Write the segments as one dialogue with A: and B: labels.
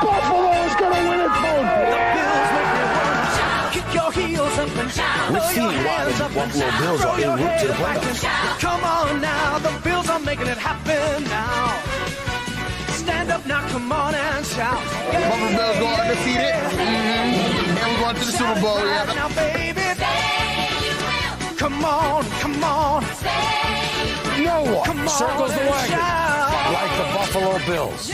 A: Buffalo's gonna win it, folks.
B: Kick your heels up and down.
C: We've seen why the Buffalo Bills are en route to the playoffs.
B: Come on now, the Bills are making it happen now. Stand up now, come on and shout.
D: Buffalo Bills go undefeated. And we're going to the Super Bowl, yeah.
B: Now, baby, come on, come on.
A: No one
B: Come on
A: circles the
B: and
A: wagon
B: shout.
A: like the Buffalo Bills.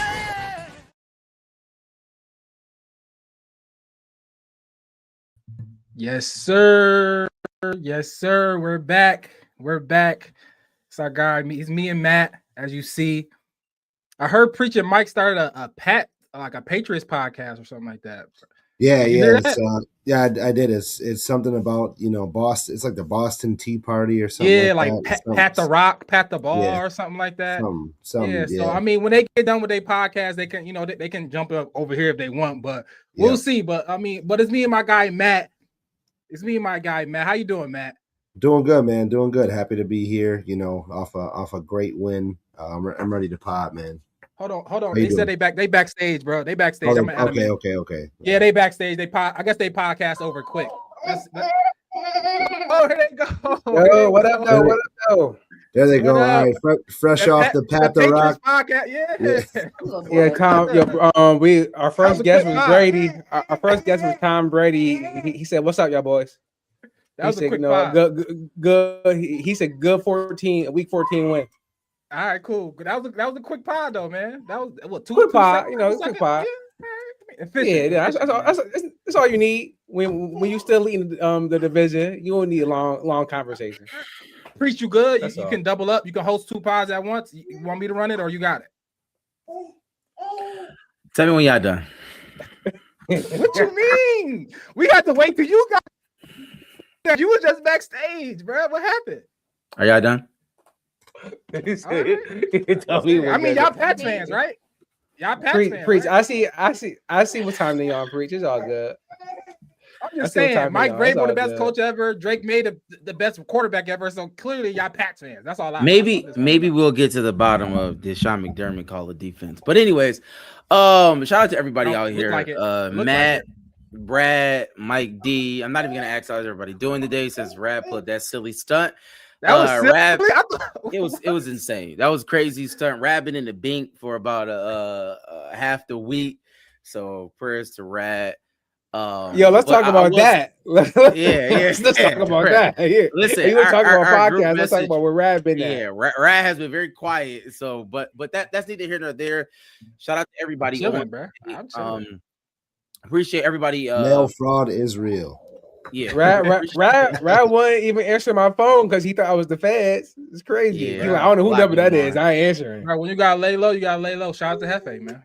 E: Yes, sir. Yes, sir. We're back. We're back. It's our guy. It's me and Matt, as you see. I heard Preacher Mike started a Patriots podcast or something like that.
F: Yeah,
E: Did you
F: yeah,
E: hear
F: it's,
E: that?
F: yeah. I did. It's something about Boston. It's like the Boston Tea Party or something.
E: Yeah,
F: like
E: like
F: that.
E: pat the rock, pat the ball,
F: Yeah.
E: or something like that.
F: Some,
E: Yeah. So I mean, when they get done with their podcast, they can they can jump up over here if they want, but we'll see. But I mean, but it's me and my guy Matt. It's me and my guy Matt. How you doing, Matt?
F: Doing good, man. Doing good. Happy to be here. Off a great win. I'm ready to pod, man.
E: Hold on.
F: you
E: They said they backstage, bro. They backstage.
F: Oh,
E: I'm gonna add them in.
F: okay.
E: Yeah, they backstage. I guess they podcast over quick. Oh, here they go.
G: Yo, what up, though? What up, though?
F: There they go.
E: What
F: All
E: up?
F: right, fresh off the Pat the Rock.
E: Podcast.
G: Yeah, our
E: was
G: first
E: a
G: guest
E: quick
G: was
E: pod.
G: Brady. Our first guest was Tom Brady. He said, "What's up, y'all boys?"
E: That was
G: he
E: a quick
G: said,
E: pod.
G: good. He said, "Good 14, week 14 win."
E: All right, cool. That was a quick pod though, man. That was what
G: Quick pod,
E: seconds,
G: you know,
E: 2
G: quick
E: seconds?
G: pod.
E: Yeah, all right.
G: Yeah, that's all you need when you still leading the division. You don't need a long conversation.
E: Preach, you good?
G: That's
E: You
G: all.
E: can double up. You can host 2 pods at once. You want me to run it or you got it?
H: Tell me when y'all done.
E: What you mean? We had to wait till you got. You were just backstage, bro. What happened?
H: Are y'all done?
E: I mean, y'all Pats fans, right? Y'all Pats fans.
G: Preach.
E: Right?
G: I see what time they on. Preach. It's all good.
E: I'm
G: I
E: just
G: see what
E: saying,
G: time
E: Mike
G: they are.
E: Vrabel, the
G: It's
E: best
G: all
E: coach ever. Drake made the best quarterback ever. So clearly, y'all Pats fans. That's all I.
H: Maybe
E: that's all.
H: we'll get to the bottom of this Sean McDermott call of defense. But anyways, shout out to everybody
E: Don't
H: out
E: look
H: here.
E: like it. Look
H: Matt,
E: like
H: Brad, Mike D. I'm not even gonna ask how everybody doing today since Rad put that silly stunt.
E: That was silly.
H: Rab,
E: I thought-
H: it was insane. That was crazy stunt. Rad been in the bink for about half the week. So prayers to Rad.
G: Yo, let's talk about that.
H: Yeah.
G: Let's talk about that. Yeah.
H: Listen,
G: You were talking about
H: our group
G: podcast. Let's talk
H: message-
G: about where Rad been at.
H: Yeah, Rad has been very quiet. So, but that's neither here nor there. Shout out to everybody.
E: chilling, bro. I'm chilling.
H: Appreciate everybody.
F: Mail fraud is real.
H: Yeah,
G: Rad wasn't even answering my phone because he thought I was the feds. It's crazy.
H: Yeah,
G: He like, I don't know who
H: a lot
G: number that
H: going
G: is.
H: on.
G: I ain't answering.
E: Bro, when you gotta lay low, you gotta lay low. Shout out to Hefe, man.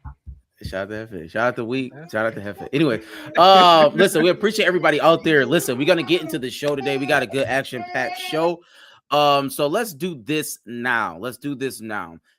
H: Shout out to Hefe. Shout out to Week. Shout out to Hefe. Anyway, listen, we appreciate everybody out there. Listen, we're gonna get into the show today. We got a good action-packed show. So let's do this now.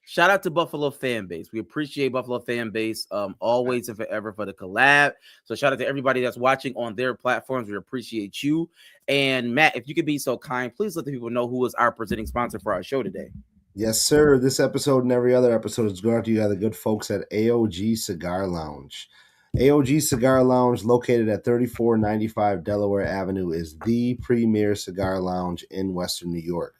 H: Shout out to Buffalo fan base. We appreciate Buffalo fan base always and forever for the collab. So shout out to everybody that's watching on their platforms. We appreciate you. And Matt, if you could be so kind, please let the people know who is our presenting sponsor for our show today.
F: Yes, sir. This episode and every other episode is going to you by the good folks at AOG Cigar Lounge. AOG Cigar Lounge, located at 3495 Delaware Avenue, is the premier cigar lounge in Western New York.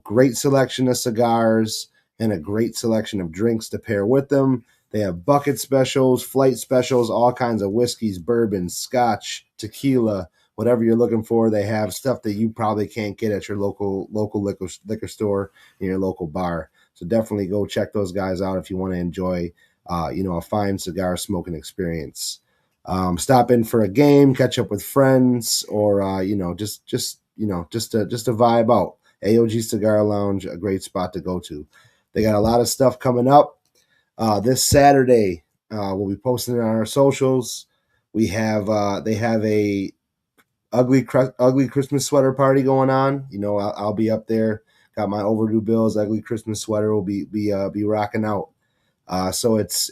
F: Great selection of cigars and a great selection of drinks to pair with them. They have bucket specials, flight specials, all kinds of whiskeys, bourbon, scotch, tequila, whatever you're looking for. They have stuff that you probably can't get at your local liquor store in your local bar. So definitely go check those guys out if you want to enjoy, a fine cigar smoking experience. Stop in for a game, catch up with friends, or just to vibe out. AOG Cigar Lounge, a great spot to go to. They got a lot of stuff coming up. This Saturday, we'll be posting it on our socials. They have a ugly Christmas sweater party going on. I'll be up there. Got my Overdue Bllls ugly Christmas sweater. Will be rocking out. So it's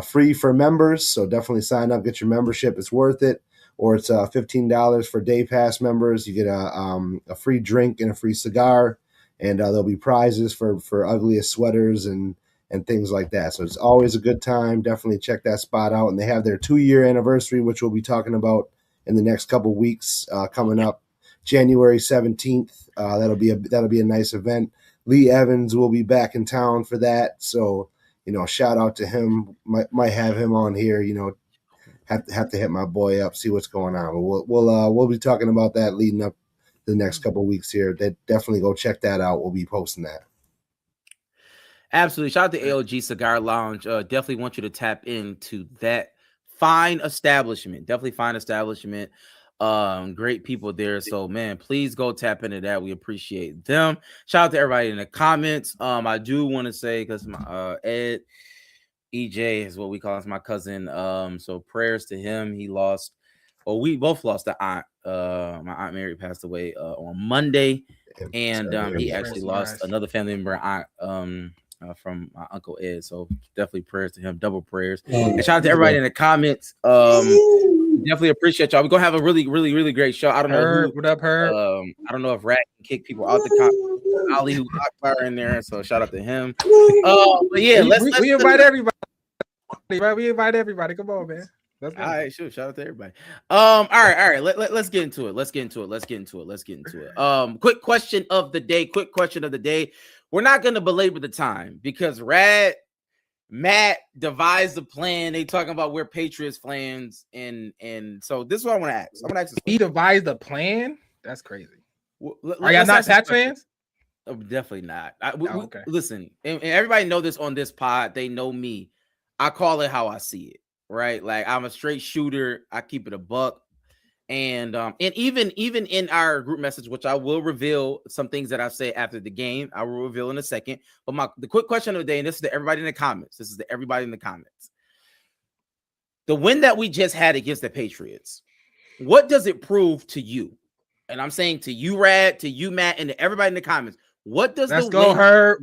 F: free for members. So definitely sign up, get your membership. It's worth it. Or it's $15 for day pass members. You get a free drink and a free cigar, and there'll be prizes for ugliest sweaters and and things like that. So it's always a good time. Definitely check that spot out. And they have their 2-year anniversary, which we'll be talking about in the next couple weeks, coming up January 17th. That'll be a nice event. Lee Evans will be back in town for that. So, shout out to him. Might have him on here, have to hit my boy up, see what's going on. But we'll be talking about that leading up the next couple of weeks here. Definitely go check that out. We'll be posting that.
H: Absolutely. Shout out to AOG Cigar Lounge. Definitely want you to tap into that fine establishment. Definitely fine establishment. Great people there. So, man, please go tap into that. We appreciate them. Shout out to everybody in the comments. I do want to say, because my Ed EJ is what we call him, my cousin. So prayers to him. He lost, we both lost the aunt. My aunt Mary passed away on Monday, and he actually lost another family member, aunt, from my uncle Ed. So definitely prayers to him, double prayers. And shout out to everybody in the comments. Definitely appreciate y'all. We're gonna have a really, really, really great show. I don't know
E: what up, Herb?
H: I don't know if Rat can kick people out the comments. Ali who Akbar in there, so shout out to him. But yeah, we
E: invite everybody. Right, we invite everybody. Come on, man.
H: All right, sure. Shout out to everybody. All right. Let's get into it. Let's get into it. Quick question of the day. We're not gonna belabor the time because Matt devised a plan. They talking about we're Patriots fans, and so this is what I want to ask. I'm gonna ask this.
E: He devised a plan? That's crazy. Are y'all not Pat fans?
H: Oh, definitely not.
E: Okay.
H: Listen, and everybody know this on this pod. They know me. I call it how I see it. Right, like I'm a straight shooter. I keep it a buck, and even in our group message, which I will reveal some things that I say after the game, I will reveal in a second. But the quick question of the day, and this is to everybody in the comments. The win that we just had against the Patriots, what does it prove to you? And I'm saying to you, Rad, to you, Matt, and to everybody in the comments, what does the win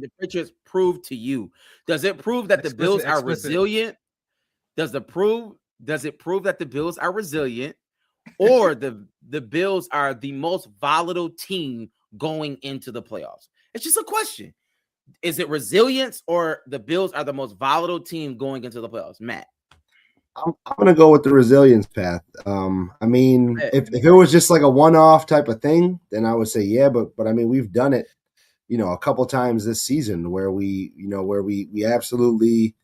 H: the Patriots prove to you? Does it prove that the Bills are resilient? Does it prove that the Bills are resilient, or the Bills are the most volatile team going into the playoffs? It's just a question. Is it resilience, or the Bills are the most volatile team going into the playoffs? Matt.
F: I'm going to go with the resilience path. I mean, if it was just like a one-off type of thing, then I would say, yeah, but I mean, we've done it, a couple times this season where we absolutely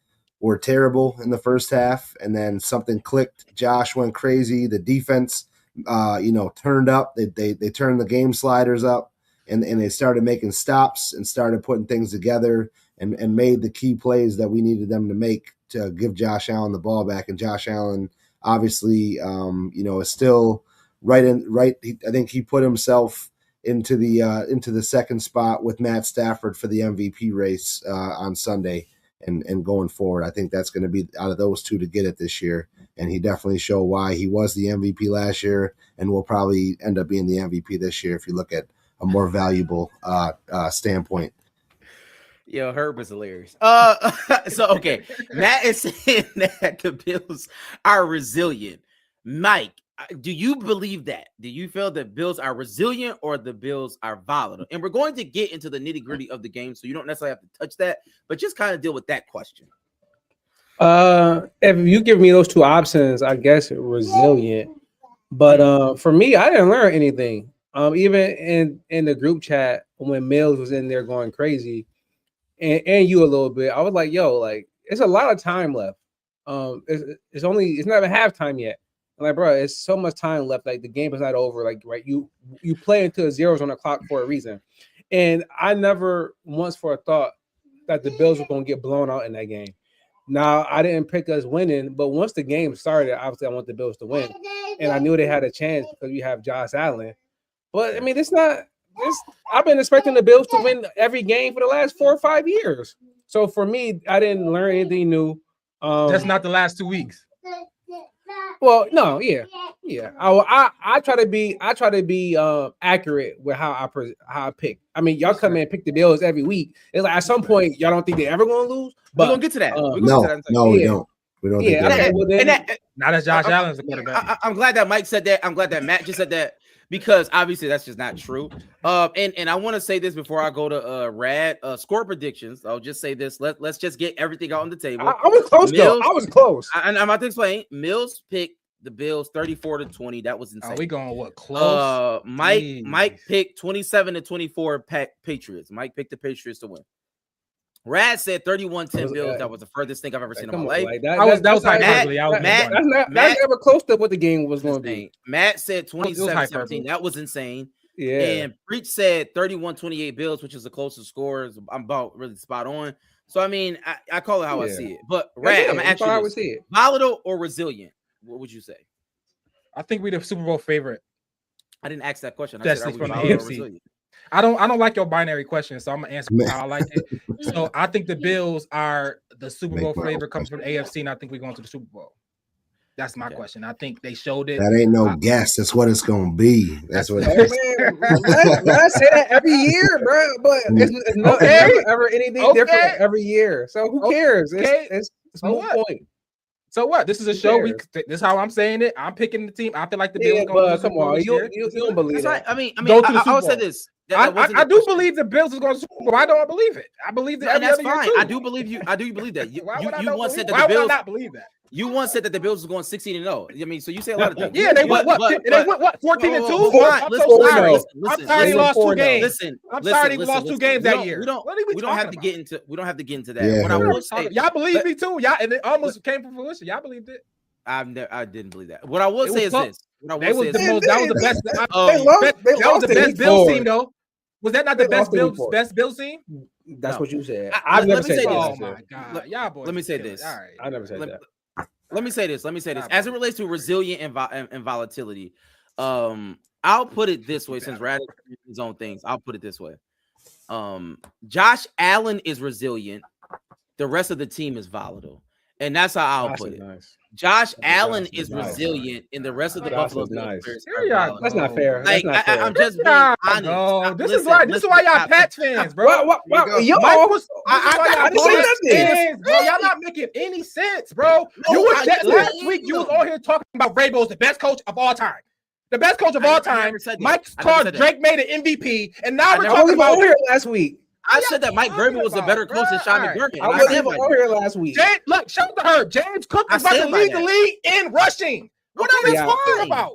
F: were terrible in the first half, and then something clicked. Josh went crazy. The defense, turned up. They turned the game sliders up, and they started making stops and started putting things together and made the key plays that we needed them to make to give Josh Allen the ball back. And Josh Allen, obviously, is still right. I think he put himself into the second spot with Matt Stafford for the MVP race on Sunday. And going forward, I think that's going to be out of those two to get it this year. And he definitely showed why he was the MVP last year and will probably end up being the MVP this year if you look at a more valuable standpoint.
H: Yo, Herb is hilarious. So, okay, Matt is saying that the Bills are resilient. Mike, do you believe that? Do you feel that Bills are resilient or the Bills are volatile? And we're going to get into the nitty-gritty of the game, so you don't necessarily have to touch that, but just kind of deal with that question.
G: If you give me those two options, I guess resilient. But for me, I didn't learn anything. Even in the group chat when Mills was in there going crazy, and you a little bit, I was like, yo, like it's a lot of time left. It's not even halftime yet. Like, bro, it's so much time left. Like, the game is not over. Like, right, you play until zeros on the clock for a reason. And I never once for a thought that the Bills were going to get blown out in that game. Now, I didn't pick us winning, but once the game started, obviously I want the Bills to win. And I knew they had a chance because we have Josh Allen. But, I mean, I've been expecting the Bills to win every game for the last 4 or 5 years. So, for me, I didn't learn anything new.
E: That's not the last 2 weeks.
G: Well, no, yeah. I try to be accurate with how I pick. I mean, y'all come in and pick the Bills every week. It's like at some point y'all don't think they're ever going to lose. But
H: we're gonna get to that.
F: We don't. We don't.
G: Yeah,
F: think
E: not as Josh Allen's the quarterback.
H: I'm glad that Mike said that. I'm glad that Matt just said that because obviously that's just not true. And I want to say this before I go to Rad score predictions. I'll just say this. Let's just get everything out on the table.
G: I was close though. I was close.
H: I'm about to explain. Mills picked the Bills 34-20. That was insane.
E: Are we going what close?
H: Mike picked 27-24 Patriots. Mike picked the Patriots to win. Rad said 31-10 Bills. That was the furthest thing I've ever seen in my life.
G: Like
E: that was hyperbole.
G: That's never close to what the game was going to be.
H: Matt said 27-17. That was insane.
G: Yeah.
H: And Preach said 31-28 Bills, which is the closest score. I'm about really spot on. So I mean, I call it how I see it. But Rad, I'm actually volatile or resilient. What would you say?
E: I think we're the Super Bowl favorite.
H: I didn't ask that question. I said,
E: from the AFC. I don't like your binary question, so I'm gonna answer how I like it. So I think the Bills are the Super Bowl favorite, comes from the AFC, and I think we're going to the Super Bowl. That's my question. I think they showed it.
F: That ain't no guess. That's what it's gonna be. That's what.
G: I say that every year, bro. But it's never anything different every year. So who cares? It's no point.
E: So what? This is a show. This is how I'm saying it. I'm picking the team. I feel like the Bills.
G: But come on, you don't believe that.
H: I mean, I would say this.
E: I do believe the Bills is going to Super Bowl. I don't believe it. I believe that.
H: That's fine. I do believe you. I do believe that. You once said that
E: the Bills.
H: Why would
E: I not believe that?
H: You once said that the Bills was going 16-0. I mean, so you say a lot of things.
E: Yeah, they went what? They went what? 14-2. I'm sorry. I'm sorry he lost 2 games.
H: Listen,
E: I'm sorry he lost 2 games that year.
H: We don't have to get into that.
F: Yeah,
H: what I will say,
E: y'all believe me too. Y'all, and it almost came to fruition. Y'all believed it.
H: I didn't believe that. What I will say is this.
E: That was the best. That was the best Bills team, though. Was that not the best Bills team?
G: That's what you said.
H: I've never said this.
E: Oh my god, y'all boys.
H: Let me say this.
E: All right.
G: I never said that.
H: Let me say this. As it relates to resilient and volatility, I'll put it this way. Since Rad is his own things, I'll put it this way. Josh Allen is resilient. The rest of the team is volatile, and that's how I'll put it. Nice. Josh Allen is resilient, and the rest of the Buffalo Bills.
G: That's not fair.
H: Like, I'm just being honest.
E: No, this is why y'all Pats fans, bro.
G: Y'all
E: not making any sense, bro. Last week you was on here talking about Vrabel's the best coach of all time. The best coach of all time. Mike called Drake made an MVP, and now we're talking about
G: here last week.
H: I said that Mike Vrabel was a better coach than Sean McDermott.
G: I wasn't even on here last week.
E: Look, shout out to her. James Cook is about to lead the league in rushing. What are we talking about?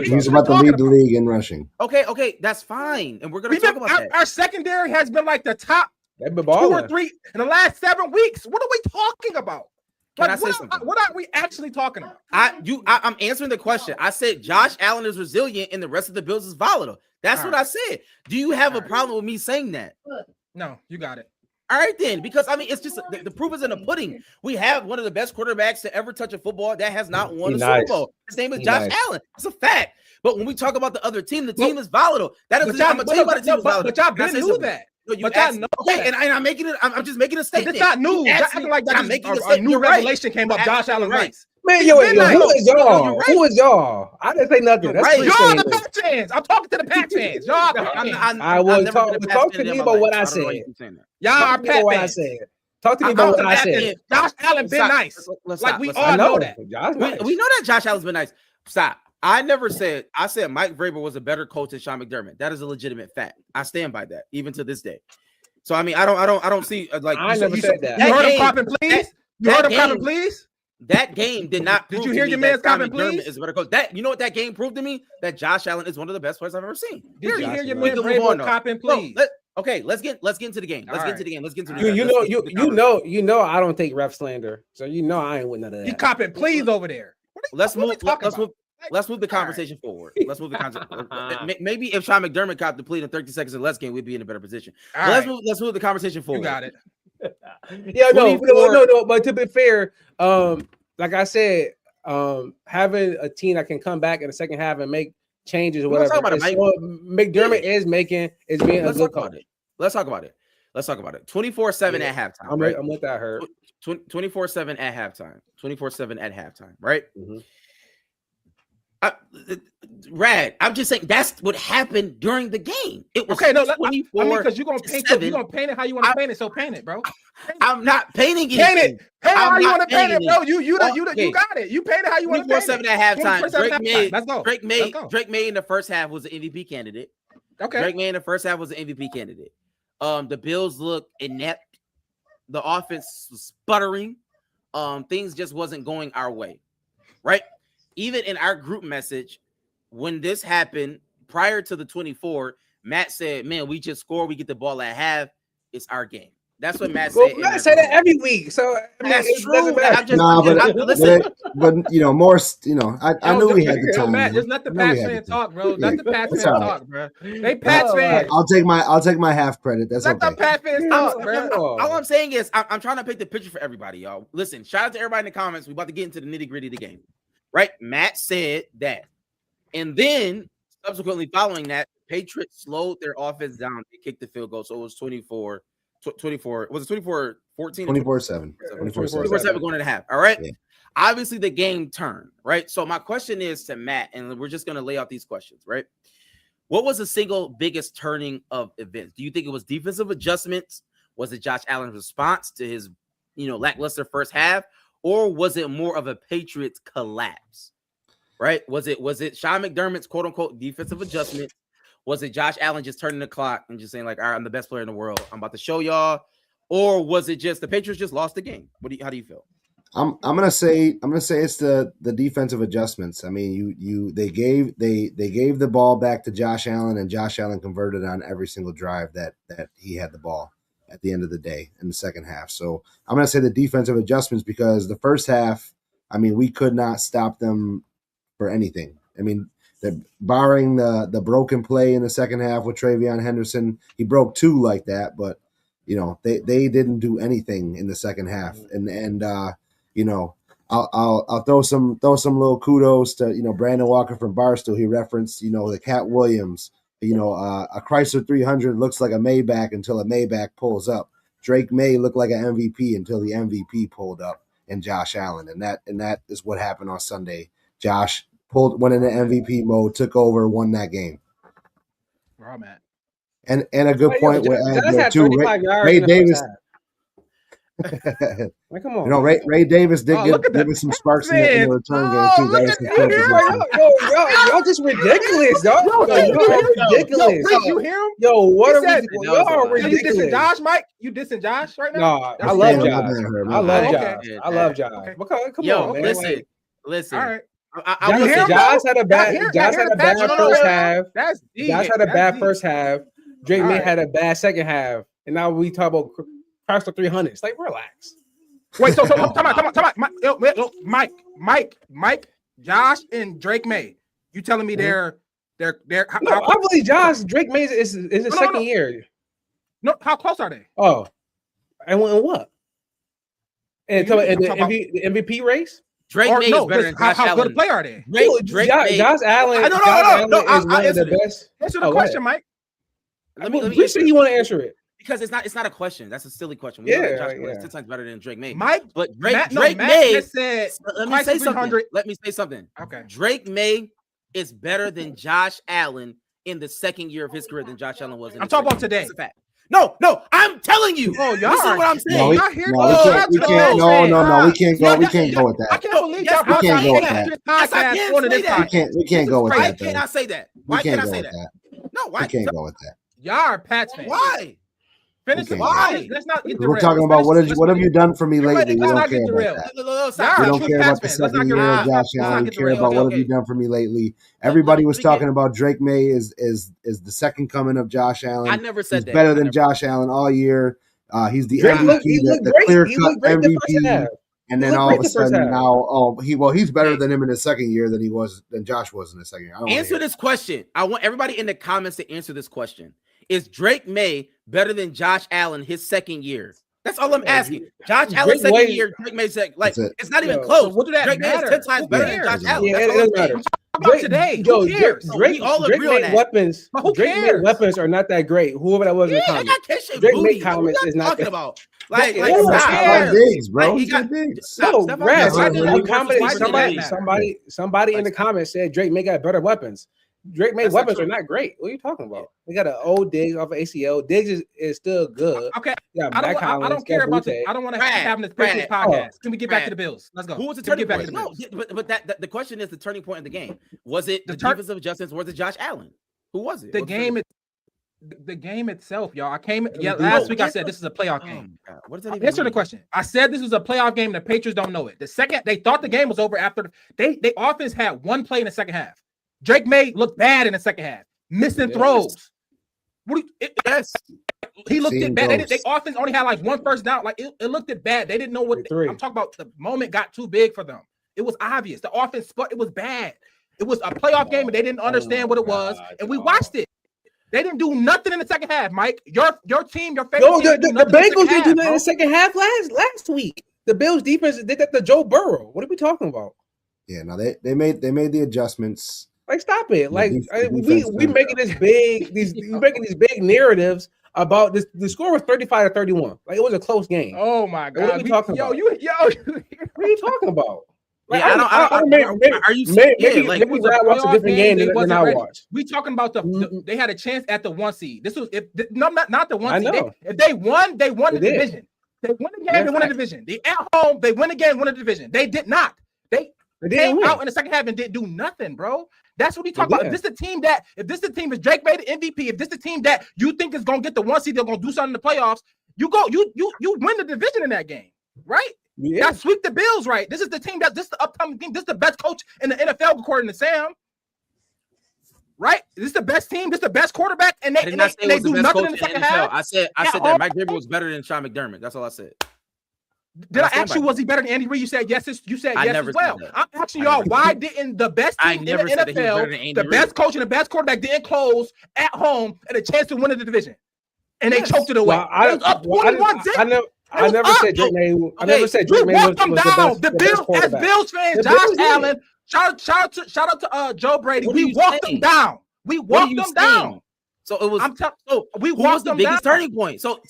F: He's about to lead the league in rushing.
H: Okay, that's fine, and we're gonna talk about that.
E: Our secondary has been like the top 2 or 3 in the last 7 weeks. What are we talking about? What are we actually talking about?
H: I'm answering the question. I said Josh Allen is resilient, and the rest of the Bills is volatile. That's what I said. Do you have a problem with me saying that?
E: No, you got it.
H: All right, then, because I mean, it's just the proof is in the pudding. We have one of the best quarterbacks to ever touch a football that has not won a Super Bowl. His name is Josh Allen. It's a fact. But when we talk about the other team, the team is volatile. That is, I'm gonna tell you about the team is volatile.
E: But y'all been knew that.
H: No, and I'm making it. I'm just making a statement.
E: It's not new. Acting like that. I'm making a new revelation came up. Josh Allen rights.
G: Man, who is y'all? Who is y'all? I didn't say nothing. That's
E: right. Y'all the Pats fans. I'm talking to the Pats fans. Y'all.
G: I will talk to me about what I said.
E: Y'all are Pats fans.
G: Talk to me about what I said.
E: Josh Allen been nice. Like we all know that.
H: We know that Josh Allen's been nice. Stop. I said Mike Vrabel was a better coach than Sean McDermott. That is a legitimate fact. I stand by that, even to this day. So I mean, I don't see like
G: I never said that.
E: You heard him popping, please. You heard him popping, please.
H: That game did not.
E: Did you hear your man's comment, please?
H: Is better coach. That you know what that game proved to me? That Josh Allen is one of the best players I've ever seen.
E: Did you hear your man's comment, please?
H: Okay, let's get into the game. Let's get into the game.
G: You know I don't take ref slander, so you know I ain't with none of that.
E: He copping, please, over there.
H: Let's move the conversation forward. Let's move the conversation. Maybe if Sean McDermott copped the plea in 30 seconds of less game, we'd be in a better position. Let's move the conversation forward.
E: You got it.
G: Yeah, no. But to be fair, like I said, having a team that can come back in the second half and make changes or whatever. McDermott is being a good coach.
H: Let's talk about it. 24-7 at halftime. Right?
G: I'm with that. Hurt
H: 24-7 at halftime. 24-7 at halftime. Right.
G: Mm-hmm.
H: Rad, I'm just saying that's what happened during the game. It was
E: okay. No,
H: 24.
E: I mean, because you're gonna paint it how you want to paint it. So paint it, bro.
H: I'm not painting it.
E: Paint it. Paint it how you want to paint it, bro. You got it. You paint it how you want to paint it.
H: 24-7 at halftime.
E: Let's go.
H: Drake May in the first half was an MVP candidate.
E: Okay.
H: Drake May in the first half was an MVP candidate. The Bills look inept. The offense was sputtering. Things just wasn't going our way, right? Even in our group message, when this happened prior to the 24, Matt said, "Man, we just scored. We get the ball at half. It's our game." That's what Matt said.
G: Matt say that every week, so I mean,
H: that's true.
F: But you know, more. You know, I knew we had the time.
E: Matt, just let the Pats fan talk, bro. Let the Pats fan talk, bro. They Pats fans.
F: I'll take my half credit. That's
E: let the Pats fans talk, bro.
H: All I'm saying is I'm trying to paint the picture for everybody, y'all. Listen, shout out to everybody in the comments. We about to get into the nitty gritty of the game, right? Matt said that, and then subsequently following that, Patriots slowed their offense down. They kicked the field goal, so it was 24. Was it 24-14?
F: 24-7.
H: 24-7 going into half. All right. Yeah. Obviously, the game turned, right? So my question is to Matt, and we're just going to lay out these questions, right? What was the single biggest turning of events? Do you think it was defensive adjustments? Was it Josh Allen's response to his, lackluster first half? Or was it more of a Patriots collapse, right? Was it Sean McDermott's quote unquote defensive adjustment? Was it Josh Allen just turning the clock and just saying like, all right, I'm the best player in the world, I'm about to show y'all? Or was it just the Patriots just lost the game? How do you feel?
F: I'm gonna say it's the defensive adjustments. I mean, they gave the ball back to Josh Allen, and Josh Allen converted on every single drive that he had the ball at the end of the day in the second half. So I'm gonna say the defensive adjustments, because the first half, I mean, we could not stop them for anything. I mean, barring the broken play in the second half with Travion Henderson, he broke two like that, but they didn't do anything in the second half. And I'll throw some little kudos to Brandon Walker from Barstool. He referenced the Cat Williams. A Chrysler 300 looks like a Maybach until a Maybach pulls up. Drake May looked like an MVP until the MVP pulled up, and Josh Allen, and that is what happened on Sunday. Josh went into MVP mode, took over, won that game.
E: Where I'm at.
F: And a good point with there too. Ray Davis.
G: Like, come on.
F: Ray Davis did give us some sparks in the return game too.
G: Y'all just ridiculous, dog. Y'all ridiculous.
E: You hear him?
G: Yo, what are we? Y'all ridiculous.
E: You dissing Josh, Mike? You dissing Josh right now?
G: No, I love Josh. I love Josh. Come on, man.
H: Listen.
E: All right.
G: Josh had a bad first half. Josh had a bad first half. Drake May had a bad second half, and now we talk about Chrysler 300s. Like, relax.
E: Wait, so Mike, Josh, and Drake May. You telling me they're
G: I believe Drake May is his second year.
E: No, how close are they?
G: Oh, and what? And the MVP race.
H: Drake May is better than Josh Allen.
E: How good a player are they?
G: Josh Allen is one of the best.
E: Answer the question, Mike.
G: We see you want to answer it.
H: Because it's not a question. That's a silly question.
G: Josh
H: Allen is 10 times better than Drake May.
E: Mike,
H: but Drake
E: May said,
H: let me say something.
E: Okay.
H: Drake May is better than Josh Allen in the second year of his career than Josh Allen was.
E: I'm talking about today.
H: That's a fact. No, I'm telling you.
E: Oh, y'all
H: listen to what I'm saying.
F: We can't go with that.
E: I can't believe y'all brought that podcast on this podcast.
F: We can't go with that.
H: Why can't I say that? Why can't I say that? No, why
F: can't go with that?
E: Y'all are Pats fans.
H: Why?
E: Finish it. Why? Let's not get
F: We're talking about what have you done for me lately? We don't care about that. We don't care about the second year of Josh Allen. We care about what have you done for me lately. Everybody was talking about Drake May is the second coming of Josh Allen.
H: I never said that.
F: He's better than Josh Allen all year. He's the MVP, the clear-cut MVP. And then all of a sudden now, he's better than him in his second year than Josh was in his second year.
H: Answer this question. I want everybody in the comments to answer this question. Is Drake May better than Josh Allen his second year? That's all I'm asking. Josh Allen's second year, Drake May's second. Like, it's not even close.
E: What do that
H: Drake
E: matter?
H: May is 10 times better than Josh Allen.
G: Yeah, it doesn't matter.
E: about today. Who cares?
H: We all agree on that.
G: Weapons.
E: But who
G: Drake
E: cares?
G: made weapons are not that great. Whoever that was in the
H: Yeah, I
G: comments.
H: got Kesha
G: Drake
H: booty.
G: made comments
H: What are
G: is
H: you
G: not
H: talking
G: that.
H: about? Like,
E: Who
H: stop.
E: cares?
F: Diggs, bro.
H: Like, he
F: He
H: got-
F: got Diggs.
H: Stop.
G: No,
H: Stop.
G: Raz,
E: Why
G: in
E: did
G: the
E: he
G: comments,
E: versus Weapons
G: somebody in the
H: Like,
G: comments said Drake may got better weapons. Drake made
H: That's not
G: weapons
H: true.
G: are not great. What are you talking about? We got an old Diggs off of ACL. Diggs is still good.
E: Okay.
G: You got
E: I
G: Mac
E: don't
G: Hollins,
E: care
G: got
E: about
G: Boutte.
E: this. I don't want to
H: Brad,
E: keep having this Patriots
H: Brad.
E: podcast. Can we get back
H: Brad.
E: to the Bills? Let's go.
H: Who was the
E: Can we
H: turning
E: get back
H: point?
E: to the
H: No,
E: Bills?
H: but the question is the turning point of the game. Was it the
E: The turn-
H: defensive adjustments? Was it Josh Allen? Who was it?
E: The
H: What was
E: game itself, y'all.
G: No,
E: Last week I said this is a playoff
H: Oh,
E: game.
H: God. What does that even
E: Answer the
H: mean?
E: question. I said this was a playoff game. The Patriots don't know it. The second they thought the game was over after they offense had one play in the second half. Drake May looked bad in the second half, missing
G: Yes.
E: throws.
H: Yes.
E: He looked
F: Seeing
E: at bad.
F: ghosts.
E: They offense only had like one first down. Like it looked at bad. They didn't know what
G: Three.
E: I'm talking about. The moment got too big for them. It was obvious. The offense, it was bad. It was a playoff game, and they didn't understand what it was. And we watched it. They didn't do nothing in the second half, Mike. Your team, your favorite
G: No,
E: team, didn't do
G: the
E: nothing in
G: Bengals didn't do
E: half,
G: that in
E: bro.
G: the second half last week. The Bills defense did that to Joe Burrow. What are we talking about?
F: Yeah, no, they made the adjustments.
G: Like, stop it! Like,
F: the
G: we
F: defense
G: making this big we making these big narratives about this. The score was 35-31. Like, it was a close game.
E: Oh my
G: What are
E: God!
G: we talking about?
E: Yo.
G: What are you talking about? Like,
H: Yeah, I don't.
G: maybe
H: Are you?
G: maybe
H: Yeah, like,
G: maybe Brad watched a
E: playoff
G: different game
E: they
G: than
E: wasn't
G: I
E: ready.
G: watched.
E: We talking about they had a chance at the 1 seed. This was not the 1
G: I
E: seed.
G: know.
E: If they won the
G: They did.
E: division. They won the game,
G: Yeah,
E: they won the
G: fact.
E: division. They at home, they win the game, win the division. They did not. They
G: They
E: came
G: didn't win.
E: out in the second half and didn't do nothing, bro. That's what we talk
G: They
E: about. If
G: did.
E: this the team is Drake made the MVP, if this the team that you think is gonna get the 1 seed, they're gonna do something in the playoffs, you win the division in that game, right?
G: Yeah.
E: That sweep the Bills, right? This is the team this is the upcoming team. This is the best coach in the NFL, according to Sam. Right? This is the best team. This is the best quarterback, and
H: I did not say it
E: they
H: was the
E: do
H: best
E: nothing
H: coach
E: in
H: in
E: the
H: the
E: second
H: NFL.
E: half.
H: I said
E: home.
H: that Mike Vrabel was better than Sean McDermott. That's all I said.
E: Did I
H: stand
E: ask you,
H: by
E: was he better than Andy Reid? You said yes. You said
H: I
E: yes
H: never
E: as
H: said
E: well.
H: that.
E: I'm asking
H: I
E: y'all,
H: never
E: why
H: said
E: didn't the best
H: I
E: team in
H: never
E: the
H: said that he was better than
E: NFL,
H: Andy
E: the best
H: Reid.
E: coach and the best quarterback didn't close at home and a chance to win the division? And they
H: Yes.
E: choked it away.
G: Well,
E: They was up 21-0.
G: I never said Drake May. I never said
E: We
G: Drake May was
E: walked them
G: the
E: down.
G: best.
E: The
G: best
E: Bills, as
G: quarterback.
E: Bills fans,
G: The
E: Josh
G: Bills did.
E: Allen, shout out to Joe Brady.
H: What are
E: We
H: you
E: walked them
H: saying?
E: down. We
H: What are
E: walked
H: you
E: them
H: saying?
E: down.
H: So it was.
E: So we
H: Who was
E: walked
H: the
E: them
H: biggest
E: down.
H: turning point? So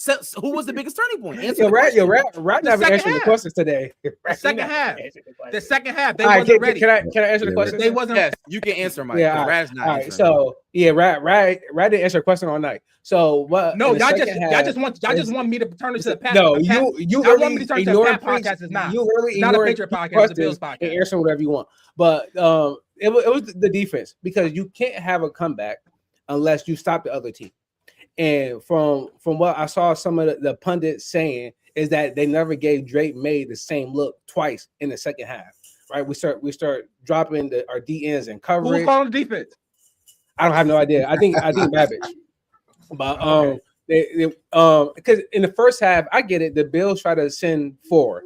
H: who was the biggest turning point? Answer
G: Yo,
H: the
G: Rat,
H: question.
G: Rat
E: The
G: never
E: second
G: answered the
E: half.
G: questions today.
E: The second half. The second half, they
G: All right,
E: wasn't ready.
G: can I answer the
F: Yeah,
G: question?
E: They wasn't.
H: Yes, you can answer, Mike.
G: Yeah,
H: Yeah,
G: all right.
H: Rad's not
G: All right,
H: answering.
G: so yeah, Rat didn't answer a question all night. So what?
E: No,
G: in the
E: y'all
G: second
E: just
G: half
E: y'all just want me to turn this to the Pat.
G: No,
E: a Pat-
G: you
E: y'all want me
G: literally
E: to turn to a
G: ignoring
E: Pat podcast. It's not.
G: You literally
E: It's not a
G: ignoring
E: Patriot podcast. It's a
G: questions
E: Bills
G: and
E: podcast.
G: answer whatever you want. But it was the defense, because you can't have a comeback unless you stop the other team. And from what I saw some of the pundits saying is that they never gave Drake May the same look twice in the second half. Right? We start dropping our DNs in
E: Who's
G: coverage.
E: calling the defense?
G: I don't have no idea. I think Babbage. But because in the first half, I get it. The Bills try to send 4,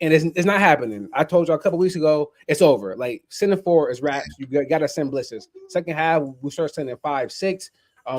G: and it's not happening. I told you a couple weeks ago, it's over. Like, sending 4 is wraps. You got to send blitzes. Second half, we start sending 5, 6.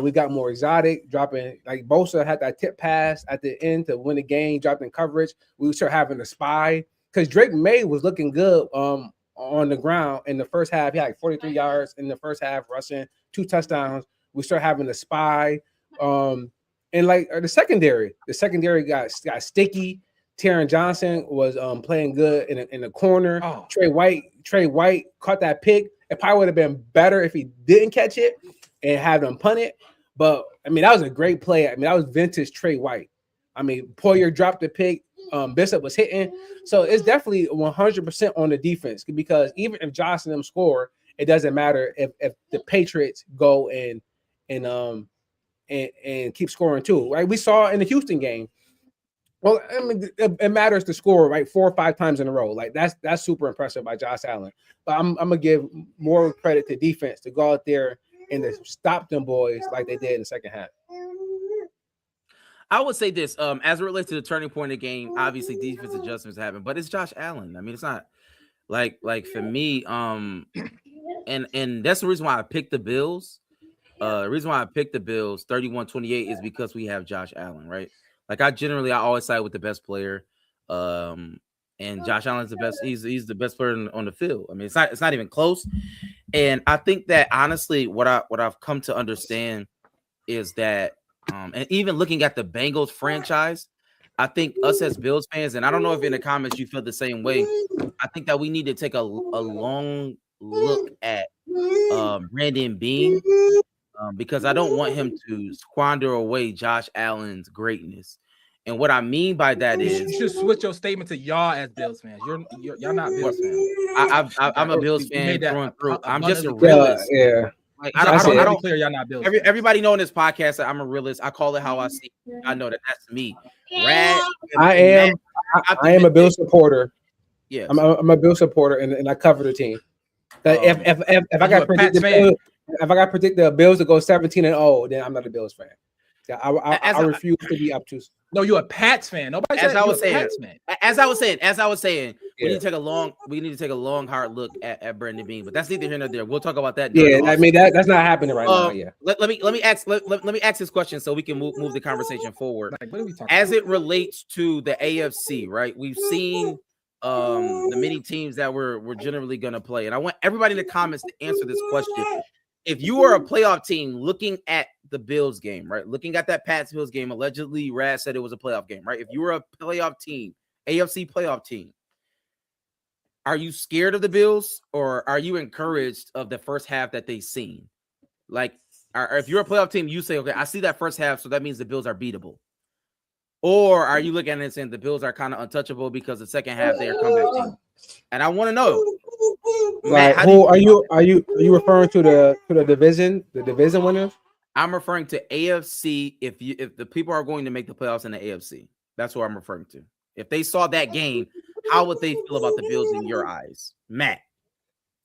G: We got more exotic, dropping, like Bosa had that tip pass at the end to win the game, dropping coverage. We start having a spy, because Drake May was looking good on the ground in the first half. He had like 43 yards in the first half, rushing 2 touchdowns. We start having a spy. And like the secondary got sticky. Taron Johnson was playing good in the corner.
E: Oh.
G: Trey White caught that pick. It probably would have been better if he didn't catch it and have them punt it. But I mean, that was a great play. I mean, that was vintage Trey White. I mean, Poyer dropped the pick. Bishop was hitting. So it's definitely 100% on the defense, because even if Josh and them score, it doesn't matter if the Patriots go and keep scoring too. Right? We saw in the Houston game. Well, I mean, it matters to score, right, 4 or 5 times in a row. Like, that's super impressive by Josh Allen. But I'm gonna give more credit to defense to go out there and to stop them boys like they did in the second half.
H: I would say this, as it relates to the turning point of the game, obviously defense adjustments happen, but it's Josh Allen. I mean, it's not like for me, and that's the reason why I picked the Bills. The reason why I picked the Bills 31-28 is because we have Josh Allen, right? Like, I always side with the best player. And Josh Allen's the best. He's the best player on the field. I mean, it's not even close. And I think that honestly, what I've come to understand is that, and even looking at the Bengals franchise, I think us as Bills fans, and I don't know if in the comments you feel the same way. I think that we need to take a long look at Brandon Beane, because I don't want him to squander away Josh Allen's greatness. And what I mean by that is,
E: you should switch your statement to y'all as Bills fans. Y'all not Bills fans.
H: I'm a Bills fan through and through. I'm just a
E: clear.
H: realist.
G: Yeah.
H: Like,
E: I don't clear. Y'all not Bills.
H: Everybody know in this podcast that I'm a realist. I call it how I see it. I know that that's me. Rad,
G: I am a Bills supporter.
H: Yeah,
G: I'm a Bills supporter, and I cover the team. If I got to predict the Bills to go 17-0, then I'm not a Bills fan. Yeah, I refuse to be obtuse.
E: No, you're a Pats fan. Nobody said you're a Pats fan.
H: As I was saying, we need to take a long, hard look at Brandon Beane. But that's neither here nor there. We'll talk about that.
G: Yeah, I mean that's not happening right now. Yeah.
H: Let me ask this question so we can move the conversation forward.
E: Like, what are we talking
H: as it relates to the AFC, right? We've seen the many teams that we're generally going to play, and I want everybody in the comments to answer this question. If you are a playoff team looking at the Bills game, right? Looking at that Pats Bills game, allegedly Raz said it was a playoff game, right? If you were a playoff team, AFC playoff team, are you scared of the Bills or are you encouraged of the first half that they've seen? Like, if you're a playoff team, you say, okay, I see that first half, so that means the Bills are beatable. Or are you looking at it and saying the Bills are kind of untouchable because the second half they are comeback team? And I want to know,
G: like, Matt, who are you referring to the division winners?
H: I'm referring to AFC. If the people are going to make the playoffs in the AFC, that's what I'm referring to. If they saw that game, how would they feel about the Bills in your eyes, Matt?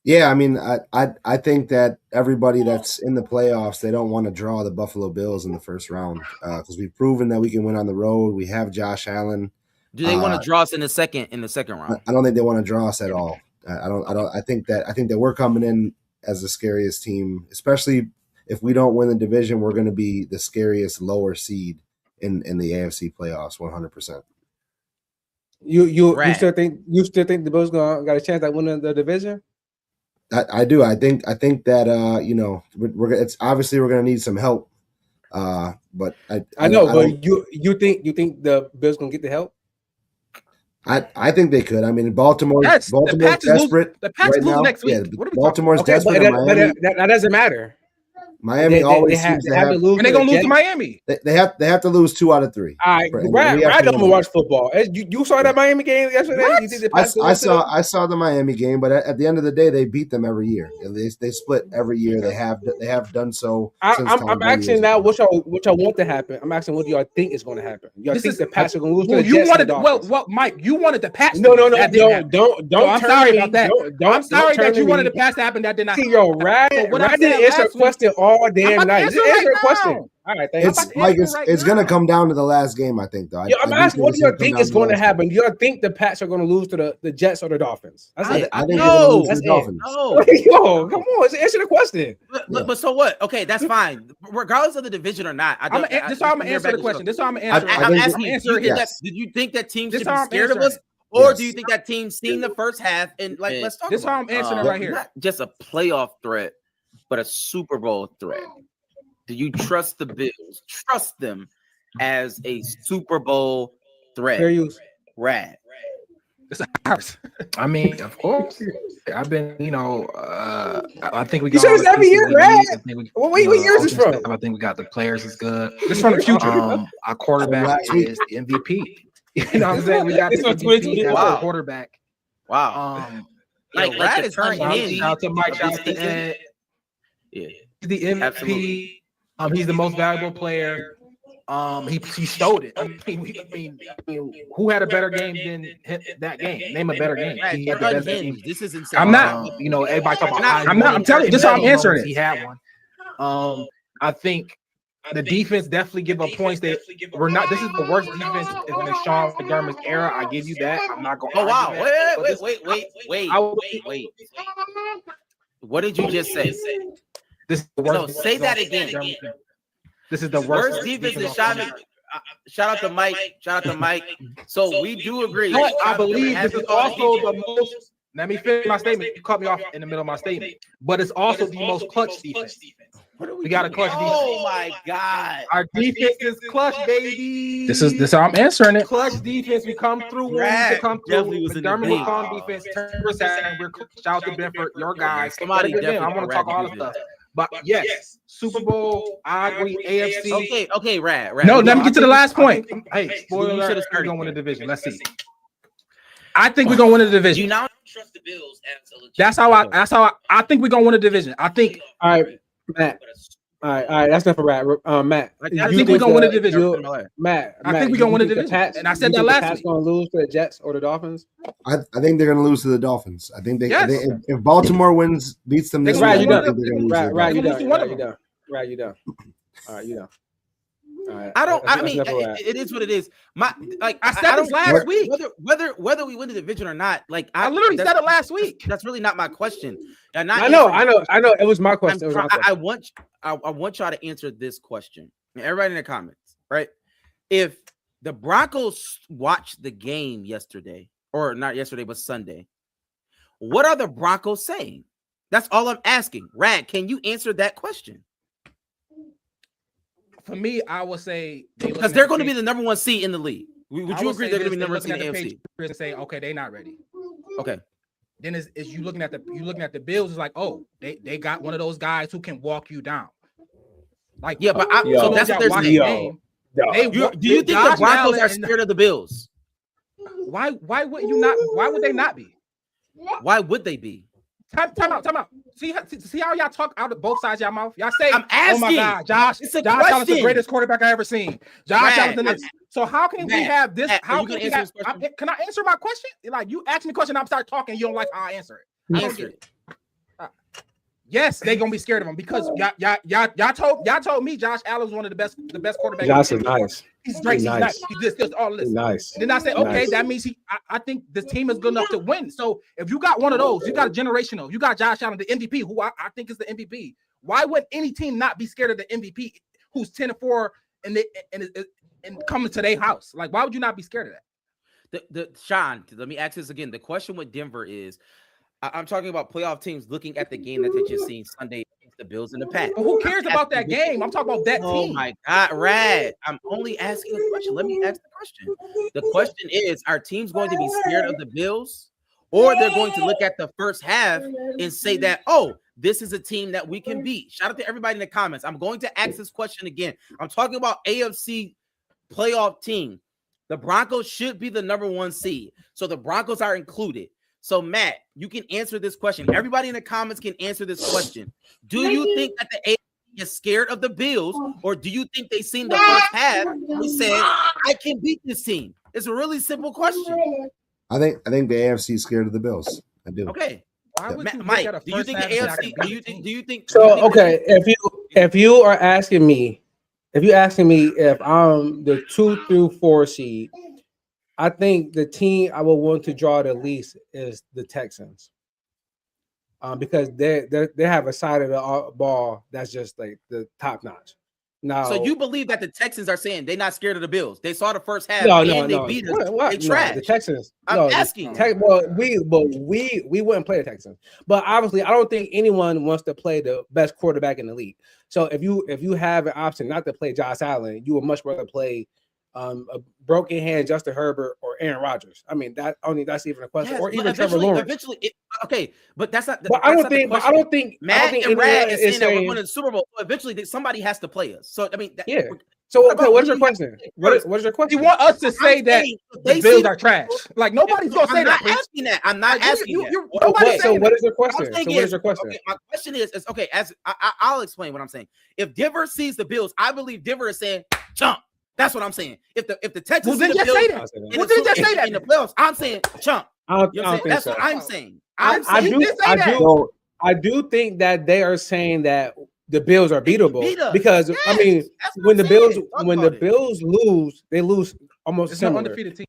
F: Yeah, I mean, I think that everybody that's in the playoffs, they don't want to draw the Buffalo Bills in the first round because we've proven that we can win on the road. We have Josh Allen.
H: Do they want to draw us in the second round?
F: I don't think they want to draw us at all. I think that we're coming in as the scariest team, especially if we don't win the division. We're going to be the scariest lower seed in the AFC playoffs, 100%.
G: You still think the Bills got a chance at winning the division?
F: I do. I think that it's obviously we're going to need some help. But I
G: know. But you think the Bills going to get the help?
F: I think they could. I mean, Baltimore's desperate.
E: The Pats lose next week.
F: Yeah, Baltimore's desperate.
G: But that doesn't matter.
F: Miami always seems to have
E: to lose. And they're gonna lose to Miami.
F: They have to lose 2 out of 3.
G: All right, I don't watch football. You saw that Miami game yesterday?
F: I saw the Miami game, but at the end of the day, they beat them every year. They split every year. They have done so.
G: I'm asking now what y'all want to happen. I'm asking what do y'all think is going to happen. Y'all think the Pats are going to lose to the Jets?
E: Well, Mike, you wanted the Pats.
G: No. Don't.
E: I'm sorry about that. I'm sorry that you wanted the Pats to happen. That did not.
G: Yo, Rad didn't answer a question all damn night. Just answer a question. All right, thanks.
F: Mike, it's going to come down to the last game, I think, though.
G: I'm asking, what do you think is going to happen? Do you think the Pats are going to lose to the Jets or the Dolphins?
F: I think they're going to lose to the Dolphins.
G: No. Yo, come on, just answer the question.
H: But so what? Okay, that's fine. Regardless of the division or not,
E: I'm going to answer the question. This is how I'm going to answer.
H: I'm asking, did you think that teams should be scared of us? Or do you think that team's seen the first half and let's talk about it?
E: This is how I'm answering it right here.
H: Not just a playoff threat, but a Super Bowl threat. Do you trust the Bills? Trust them as a Super Bowl threat? Rad.
C: I mean, of course. I've been, I think we got.
G: You said this every year, Rad. What year is this from?
C: I think we got the players is good.
E: This from the future.
C: Our quarterback is the MVP. You know what I'm saying? We got the MVP as our quarterback.
H: Wow. Rad is turning in.
E: Shout out to Mike. Shout out to Ed.
H: Yeah.
E: He's the MVP. Absolutely. He's the most valuable player. He stole it. I mean, who had a better game than that game? Name a better game. He had the best game.
H: This is insane.
E: I'm not.
C: Everybody talking about.
E: I'm telling you. This is how I'm answering it.
C: He had one. I think the defense definitely give up points. That we're not. This is the worst defense in the Sean McDermott's era. I give you that. I'm not going.
H: Oh wow! Wait! What did you just say?
C: This is the worst.
H: So say that again.
C: This is the worst
H: defense in Sean. Shout out to Mike. So we do agree.
E: I believe this is also the most Let me finish my statement. You cut me off in the middle of my statement. But it's also the most clutch defense. We got a clutch defense.
H: Oh my God.
E: Our defense is clutch, baby.
G: This is how I'm answering it.
E: Clutch defense. We come through when we need to come through. McDermott was on defense. Turner's and we're clutch. Shout out to Benford, your guys.
H: Somebody definitely.
E: I want to talk all the stuff. But yes, Super Bowl, I agree. AFC.
H: Okay, Rad.
E: No, let me get to the last point. Hey, spoiler alert, we're going to win the division. Let's see. I think we're going to win the division.
H: You now don't trust the Bills as a legit.
E: That's how I think we're going to win the division. I think.
G: All right, Matt. All right. That's not for Matt. Matt,
E: I think we're going to win the division.
G: Matt,
E: I think we're going to win the division. And I said that last week.
G: Going to lose to the Jets or the Dolphins?
F: I think they're going to lose to the Dolphins. I think if Baltimore beats them this week,
G: you done.
F: You
G: done. All right, you done. All right.
H: I mean, it is what it is. I
E: said this last week.
H: Whether we win the division or not,
E: I literally said it last week.
H: That's really not my question.
G: I know. It was my question.
H: I want y'all to answer this question. Everybody in the comments, right? If the Broncos watched the game yesterday, or not yesterday, but Sunday, what are the Broncos saying? That's all I'm asking. Rad, can you answer that question?
E: For me, I would say
H: because they're going to be the number one seed in the league. Would you agree they're going to be number one seed in the AFC?
E: And say, okay, they're not ready.
H: Okay.
E: Then is you looking at the Bllls? Is like, oh, they got one of those guys who can walk you down. Like,
H: yeah, but so that's what they're saying. Do you think the Broncos are scared of the Bllls?
E: Why would you not? Why would they not be?
H: Why would they be?
E: Time out. See how y'all talk out of both sides of your mouth? Y'all say,
H: I'm asking.
E: Oh my God, Josh Allen's the greatest quarterback I ever seen. Josh Allen's in this. So how can we have this? How can we have? Can I answer my question? Like, you ask me a question, I'm start talking. You don't like how I answer it. I don't get it. Yes, they're gonna be scared of him because y'all told me Josh Allen was one of the best quarterbacks.
G: Josh is nice.
E: He's great. He's nice. He's just all this.
G: Nice.
E: And then I say, okay, that means I think this team is good enough to win. So if you got one of those, you got a generational, you got Josh Allen, the MVP, who I think is the MVP. Why would any team not be scared of the MVP who's 10-4 and coming to their house? Like, why would you not be scared of that?
H: Sean, let me ask this again. The question with Denver is, I'm talking about playoff teams looking at the game that they just seen Sunday against the Bills and the Pats.
E: But who cares about that game? I'm talking about that team.
H: Oh my God, Rad. I'm only asking a question. Let me ask the question. The question is, are teams going to be scared of the Bills, or they're going to look at the first half and say that, oh, this is a team that we can beat? Shout out to everybody in the comments. I'm going to ask this question again. I'm talking about AFC playoff team. The Broncos should be the number one seed. So the Broncos are included. So, Matt, you can answer this question. Everybody in the comments can answer this question. Do you think that the AFC is scared of the Bills, or do you think they seen the first half and said, I can beat this team? It's a really simple question.
F: I think the AFC is scared of the Bills. I do.
H: Okay. Mike, do you think the AFC? Do you think?
G: So, okay, if you are asking me, if I'm the 2 through 4 seed, I think the team I would want to draw the least is the Texans, because they have a side of the ball that's just like the top notch. Now,
H: so you believe that the Texans are saying they're not scared of the Bills? They saw the first half they beat us. They trash.
G: The Texans.
H: I'm asking.
G: We wouldn't play the Texans, but obviously I don't think anyone wants to play the best quarterback in the league. So if you have an option not to play Josh Allen, you would much rather play a broken hand Justin Herbert or Aaron Rodgers. I mean, that's even a question.
H: Yes,
G: or even Trevor Lawrence.
H: But that's not.
G: But I don't think
H: Matt and Rad is saying that we're winning the Super Bowl. So eventually, somebody has to play us. So I mean,
G: So okay, what's your question? What is your question?
E: You want us to say that the Bills are trash? Like, nobody's gonna say that.
H: I'm not asking that.
G: What is your question?
H: Okay, my question is okay. I'll explain what I'm saying. If Denver sees the Bills, I believe Denver is saying chump. That's what I'm saying. If the Texans see the Bills in the playoffs, I'm saying chump. That's what I'm saying.
G: I do think that they are saying that the Bills are beatable because I mean, when the Bills lose, they lose almost similar.
E: Undefeated team.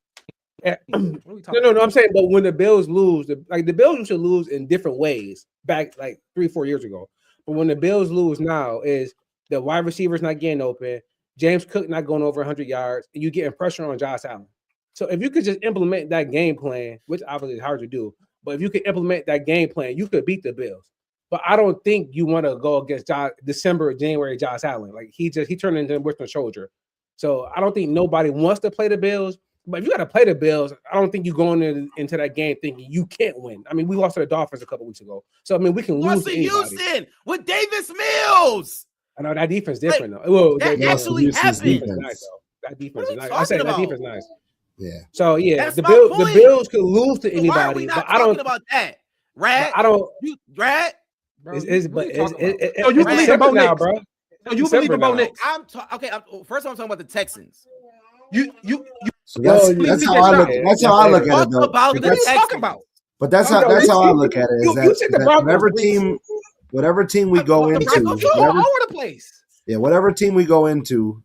G: No. I'm saying, but when the Bills lose, the Bills used to lose in different ways back like 3-4 years ago. But when the Bills lose now, is the wide receivers not getting open, James Cook not going over 100 yards, and you getting pressure on Josh Allen. So if you could just implement that game plan, which obviously is hard to do, But if you can implement that game plan, you could beat the Bills. But I don't think you want to go against January Josh Allen. Like he turned into a Western soldier. So I don't think nobody wants to play the Bills. But if you got to play the Bills, I don't think you're going into that game thinking you can't win. I mean, we lost to the Dolphins a couple weeks ago. So I mean, we can lose to anybody.
H: Houston with Davis Mills.
G: I know that defense different though. Well,
H: that actually happened.
G: That defense is nice. I said that defense is nice.
F: Yeah.
G: So yeah,
H: That's
G: the
H: point.
G: Bills could lose to anybody.
H: Why are we not talking about that? Rad,
G: I don't.
H: Rad.
E: Bro,
G: So
E: you
G: it's
E: believe in Bo
G: now,
E: Nix,
G: bro.
E: So you believe in Bo Nix?
H: First, I'm talking about the Texans.
F: So that's how I look. That's how I look at it, though.
H: About the Texans.
F: But that's how I look at it. Is that whatever team we go into,
E: all over the place.
F: Yeah, whatever team we go into,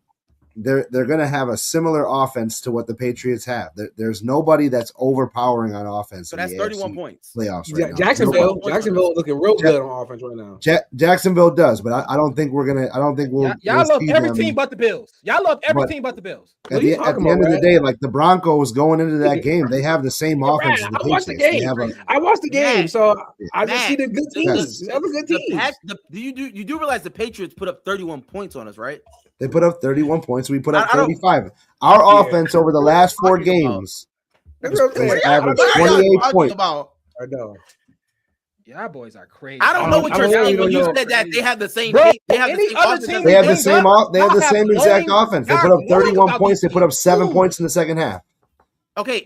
F: they're going to have a similar offense to what the Patriots have. There's nobody that's overpowering on offense.
H: So that's 31 points.
F: Playoffs right now.
G: Jacksonville looking real good on offense right now.
F: Jacksonville does, but I don't think we're gonna. I don't think we'll.
E: Y'all love every team but the Bills. Y'all love every team but the Bills.
F: At the end of the day, like the Broncos going into that game, they have the same offense as the Patriots.
G: I watched the game, so I just see the good teams. The other good teams.
H: You do realize the Patriots put up 31 points on us, right?
F: They put up 31 points. We put up 35. Our offense over the last 4 games averaged 28 points.
G: I know.
E: Y'all boys are crazy.
H: I don't know what you're saying when you said that they have the same.
E: Bro,
H: they have
F: the same exact offense. They put up 31 points. They put up 7 points in the second half.
H: Okay.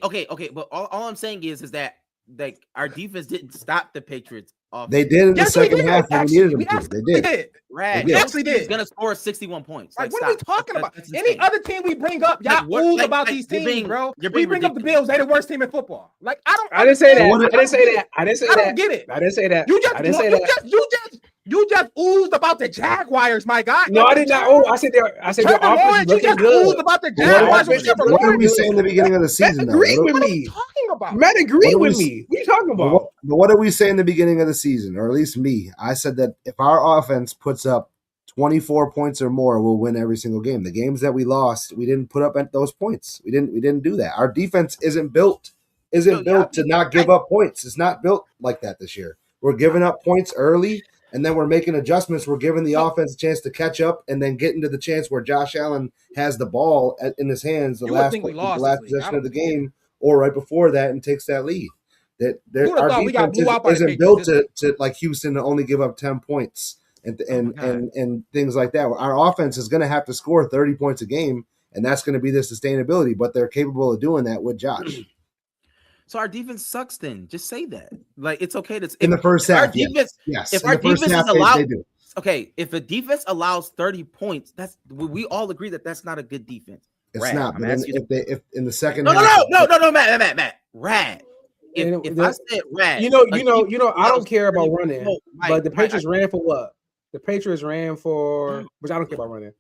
H: But all I'm saying is that like our defense didn't stop the Patriots.
F: They did in the second half when we needed them to. They did.
H: Rad.
E: We actually did.
H: He's gonna score 61 points.
E: Like, what are we talking about? Any other team we bring up, y'all ooze about these teams, bro. We bring up the Bills. They're the worst team in football. Like,
G: I didn't say that. I didn't say that. I
E: don't get it.
G: I didn't say that.
E: You just oozed about the Jaguars, my guy.
G: No, I did not. Oh, I said their offense looking good.
E: Oozed about the Jaguars.
F: What did we say in the beginning of the season?
G: Agree with me.
E: Talking about.
G: Matt agreed with me. What are you talking about?
F: But what did we say in the beginning of the season, or at least me? I said that if our offense puts up 24 points or more, we'll win every single game. The games that we lost, we didn't put up at those points. We didn't do that. Our defense isn't built to not give up points. It's not built like that this year. We're giving up points early, and then we're making adjustments. We're giving the offense a chance to catch up, and then getting to the chance where Josh Allen has the ball in his hands the last possession of the game, or right before that, and takes that lead. Our defense isn't built to like Houston to only give up 10 points and things like that. Our offense is going to have to score 30 points a game, and that's going to be the sustainability. But they're capable of doing that with Josh.
H: So our defense sucks. Then just say that. Like it's okay to
F: in the first half.
H: Yes. If our defense is allowed, okay. If a defense allows 30 points, we all agree that that's not a good defense.
F: It's not. But if in the second
H: no, Matt. Rad. If I said rad,
G: you know, I don't care about running, but the Patriots ran for what? The Patriots ran for, which I don't care about running,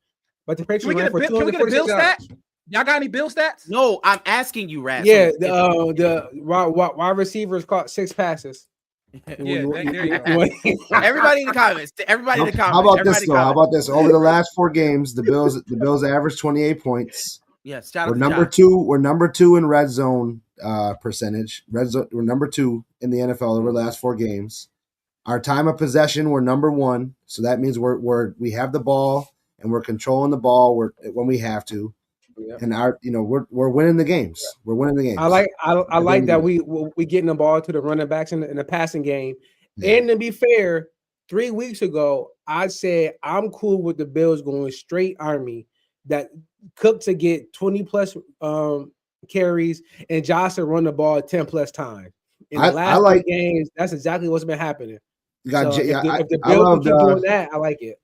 G: but the Patriots ran for 246 yards.
E: Y'all got any Bill stats?
H: No, I'm asking you, Rad.
G: Yeah, the wide receivers caught 6 passes.
E: Yeah, there you go.
H: Everybody in the comments.
F: How about this though? How about this? Over the last 4 games, the Bills averaged 28 points.
H: Yes,
F: we're number 2. We're number 2 in red zone percentage. Red zone. We're number 2 in the NFL over the last 4 games. Our time of possession, we're number 1. So that means we have the ball and we're controlling the ball when we have to. Yep. And we're winning the games. We're winning the games.
G: I like that we getting the ball to the running backs in the passing game. Yeah. And to be fair, 3 weeks ago I said I'm cool with the Bills going straight army. That Cook to get 20 plus carries and Josh to run the ball 10 plus times. In the last 2 games, that's exactly what's been happening. If the Bills keep doing that, I like it.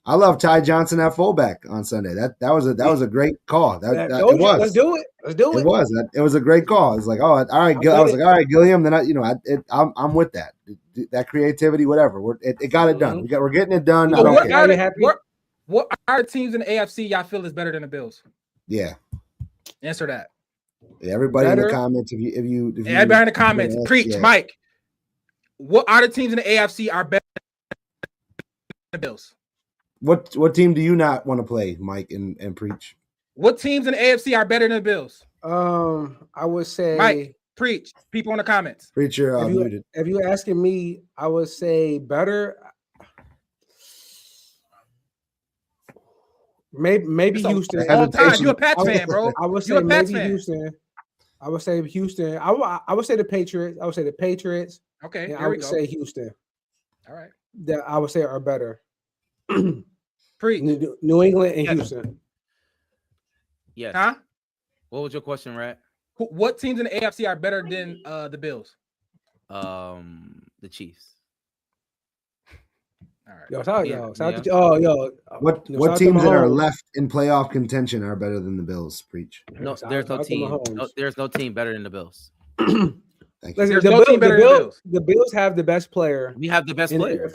F: I love Ty Johnson at fullback on Sunday. That was a great call. It was.
G: Let's do it.
F: It was. It was a great call. It's like, oh, all right. I was like, all right, Gilliam. Then I'm with that. That creativity, whatever. It got it done. We're getting it done. I don't care.
E: What are teams in the AFC y'all feel is better than the Bills?
F: Yeah.
E: Answer that.
F: Yeah, everybody in the comments. If you
E: everybody in the comments, preach, Mike. What are the teams in the AFC are better than the Bills?
F: What team do you not want to play, Mike, and preach?
E: What teams in the AFC are better than the Bills?
G: I would say
E: Mike. Preach. People in the comments.
F: Preacher muted.
G: If you're asking me, I would say better. Maybe Houston.
E: All time. You a Pats fan, bro.
G: I would say maybe Houston. I would say Houston. I would say the Patriots. I would say the Patriots.
E: Okay.
G: And I would say Houston.
E: All right.
G: That I would say are better.
E: Preach.
G: New England and Houston.
H: Yes.
E: Huh?
H: What was your question, Rat?
E: What teams in the AFC are better than the Bills?
H: The Chiefs.
E: All right.
G: Yo, shout out
F: What teams that are left in playoff contention are better than the Bills? Preach.
H: No, there's no team. There's no team better than the Bills.
F: Thank you.
E: There's no team better than the Bills.
G: The Bills have the best player.
H: We have the best player.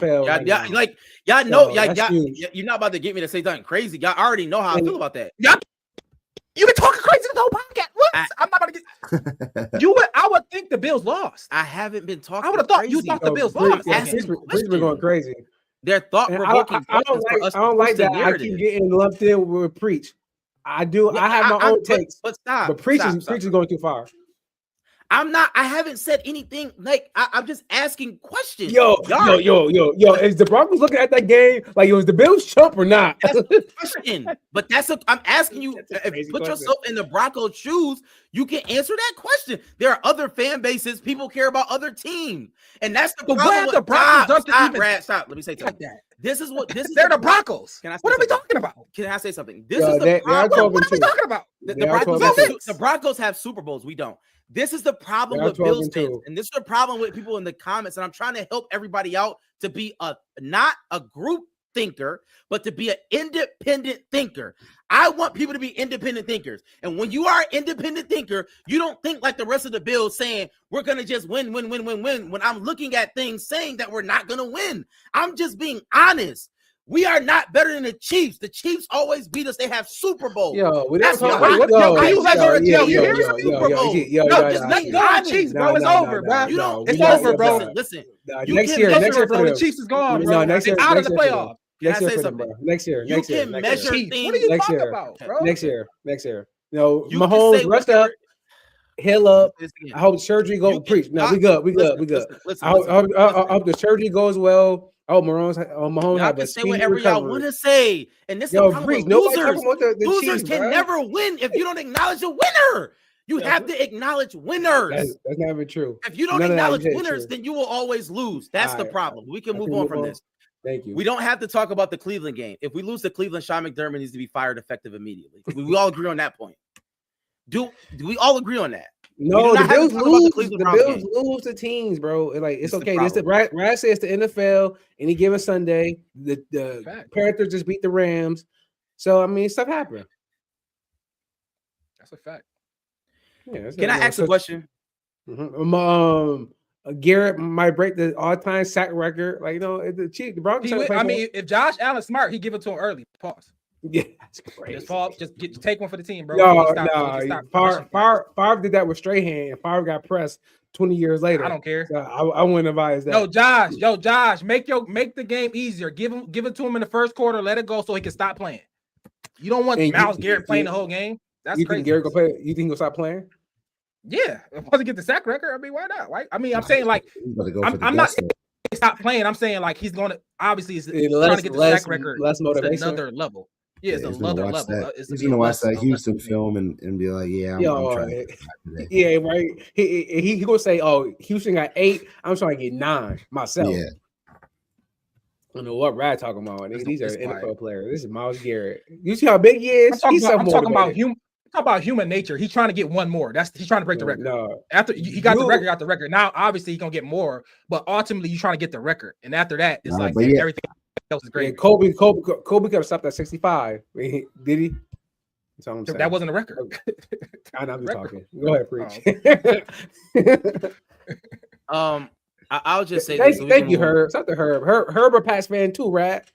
G: Y'all
H: know, you're not about to get me to say something crazy. Y'all already know how I feel about that.
E: Y'all, you've been talking crazy the whole podcast. What? I'm not about to get. I would think the Bills lost.
H: I haven't been talking.
E: I would have thought you thought the Bills lost.
G: We've been going crazy.
H: They're thought-provoking.
G: I don't like that. I keep getting lumped in with Preach. I do. Yeah, I have my own takes. But stop. But Preach is going too far.
H: I'm not. I haven't said anything. Like I'm just asking questions.
G: Yo. Is the Broncos looking at that game like it was the Bills chump or not?
H: That's a question. But I'm asking you. Put yourself in the Broncos' shoes. You can answer that question. There are other fan bases. People care about other teams, and that's the problem.
E: The Broncos
H: stop. Let me say something. Like this is
E: they're the Broncos. What are we talking about?
H: Can I say something? This is the problem.
E: What are we talking about?
H: The Broncos have Super Bowls. We don't. This is the problem with Bills fans, and this is the problem with people in the comments. And I'm trying to help everybody out to be not a group thinker, but to be an independent thinker. I want people to be independent thinkers. And when you are an independent thinker, you don't think like the rest of the Bills saying we're going to just win. When I'm looking at things saying that we're not going to win, I'm just being honest. We are not better than the Chiefs. The Chiefs always beat us. They have Super Bowls.
E: Chiefs, bro. It's over, bro. It's over, bro.
H: Listen.
E: Next year, bro. The Chiefs is gone, bro. They're out of the playoffs.
G: Next year. Next year.
H: You can measure things.
E: What are you talking about, bro?
G: Next year. Mahomes, rest up. Heal up. I hope surgery goes. Preach. No, we good. I hope the surgery goes well. Oh, Mahomes have a
H: say whatever y'all want to say, and this is the problem. Losers can never win if you don't acknowledge a winner. You have to acknowledge winners.
G: That's not even true.
H: If you don't acknowledge winners, then you will always lose. That's the problem. We can move on from this.
G: Thank you.
H: We don't have to talk about the Cleveland game. If we lose to Cleveland, Sean McDermott needs to be fired effective immediately. We all agree on that point. Do we all agree on that?
G: No, the Bills lose. The Bills lose to teams, bro. Like it's okay. This Brad says the NFL any given Sunday. The Panthers just beat the Rams, so I mean stuff happened.
E: That's a fact.
G: Yeah.
H: Can I ask a question?
G: Garrett might break the all-time sack record. Like the Broncos.
E: If Josh Allen's smart, he give it to him early. Pause.
G: Yeah, that's crazy.
E: Just take one for the team, bro.
G: Favre did that with Strahan, and Favre got pressed 20 years later.
E: I don't care.
G: So I wouldn't advise that.
E: Josh, make the game easier. Give it to him in the first quarter. Let it go so he can stop playing. You don't want Myles Garrett playing the whole game. That's crazy.
G: Think Garrett go play? You think he'll stop playing?
E: Yeah, if he doesn't get the sack record, I mean, why not? Right? I mean, I'm saying like I'm not saying stop playing. I'm saying like he's going to obviously trying to get the sack record.
G: Less motivation.
E: Another level. Yeah, it's another level.
F: He's gonna watch that Houston film and be like, "Yeah, I'm trying."
G: Yeah, right. He gonna say, "Oh, Houston got 8. I'm trying to get 9 myself." Yeah. I don't know what Brad talking about. These are NFL players. This is Myles Garrett. You see how big he is?
E: I'm talking about human nature. He's trying to get one more. He's trying to break the record.
G: No.
E: After he got the record. Now, obviously, he's gonna get more, but ultimately, you're trying to get the record. And after that, it's everything else is great.
G: Yeah, Kobe could have stopped at 65. Did he?
E: That wasn't a record.
G: I'm just talking. Go ahead, preach.
H: I'll just say
G: thank you, Herb. It's out to Herb. Herb a Pats fan too, Rat.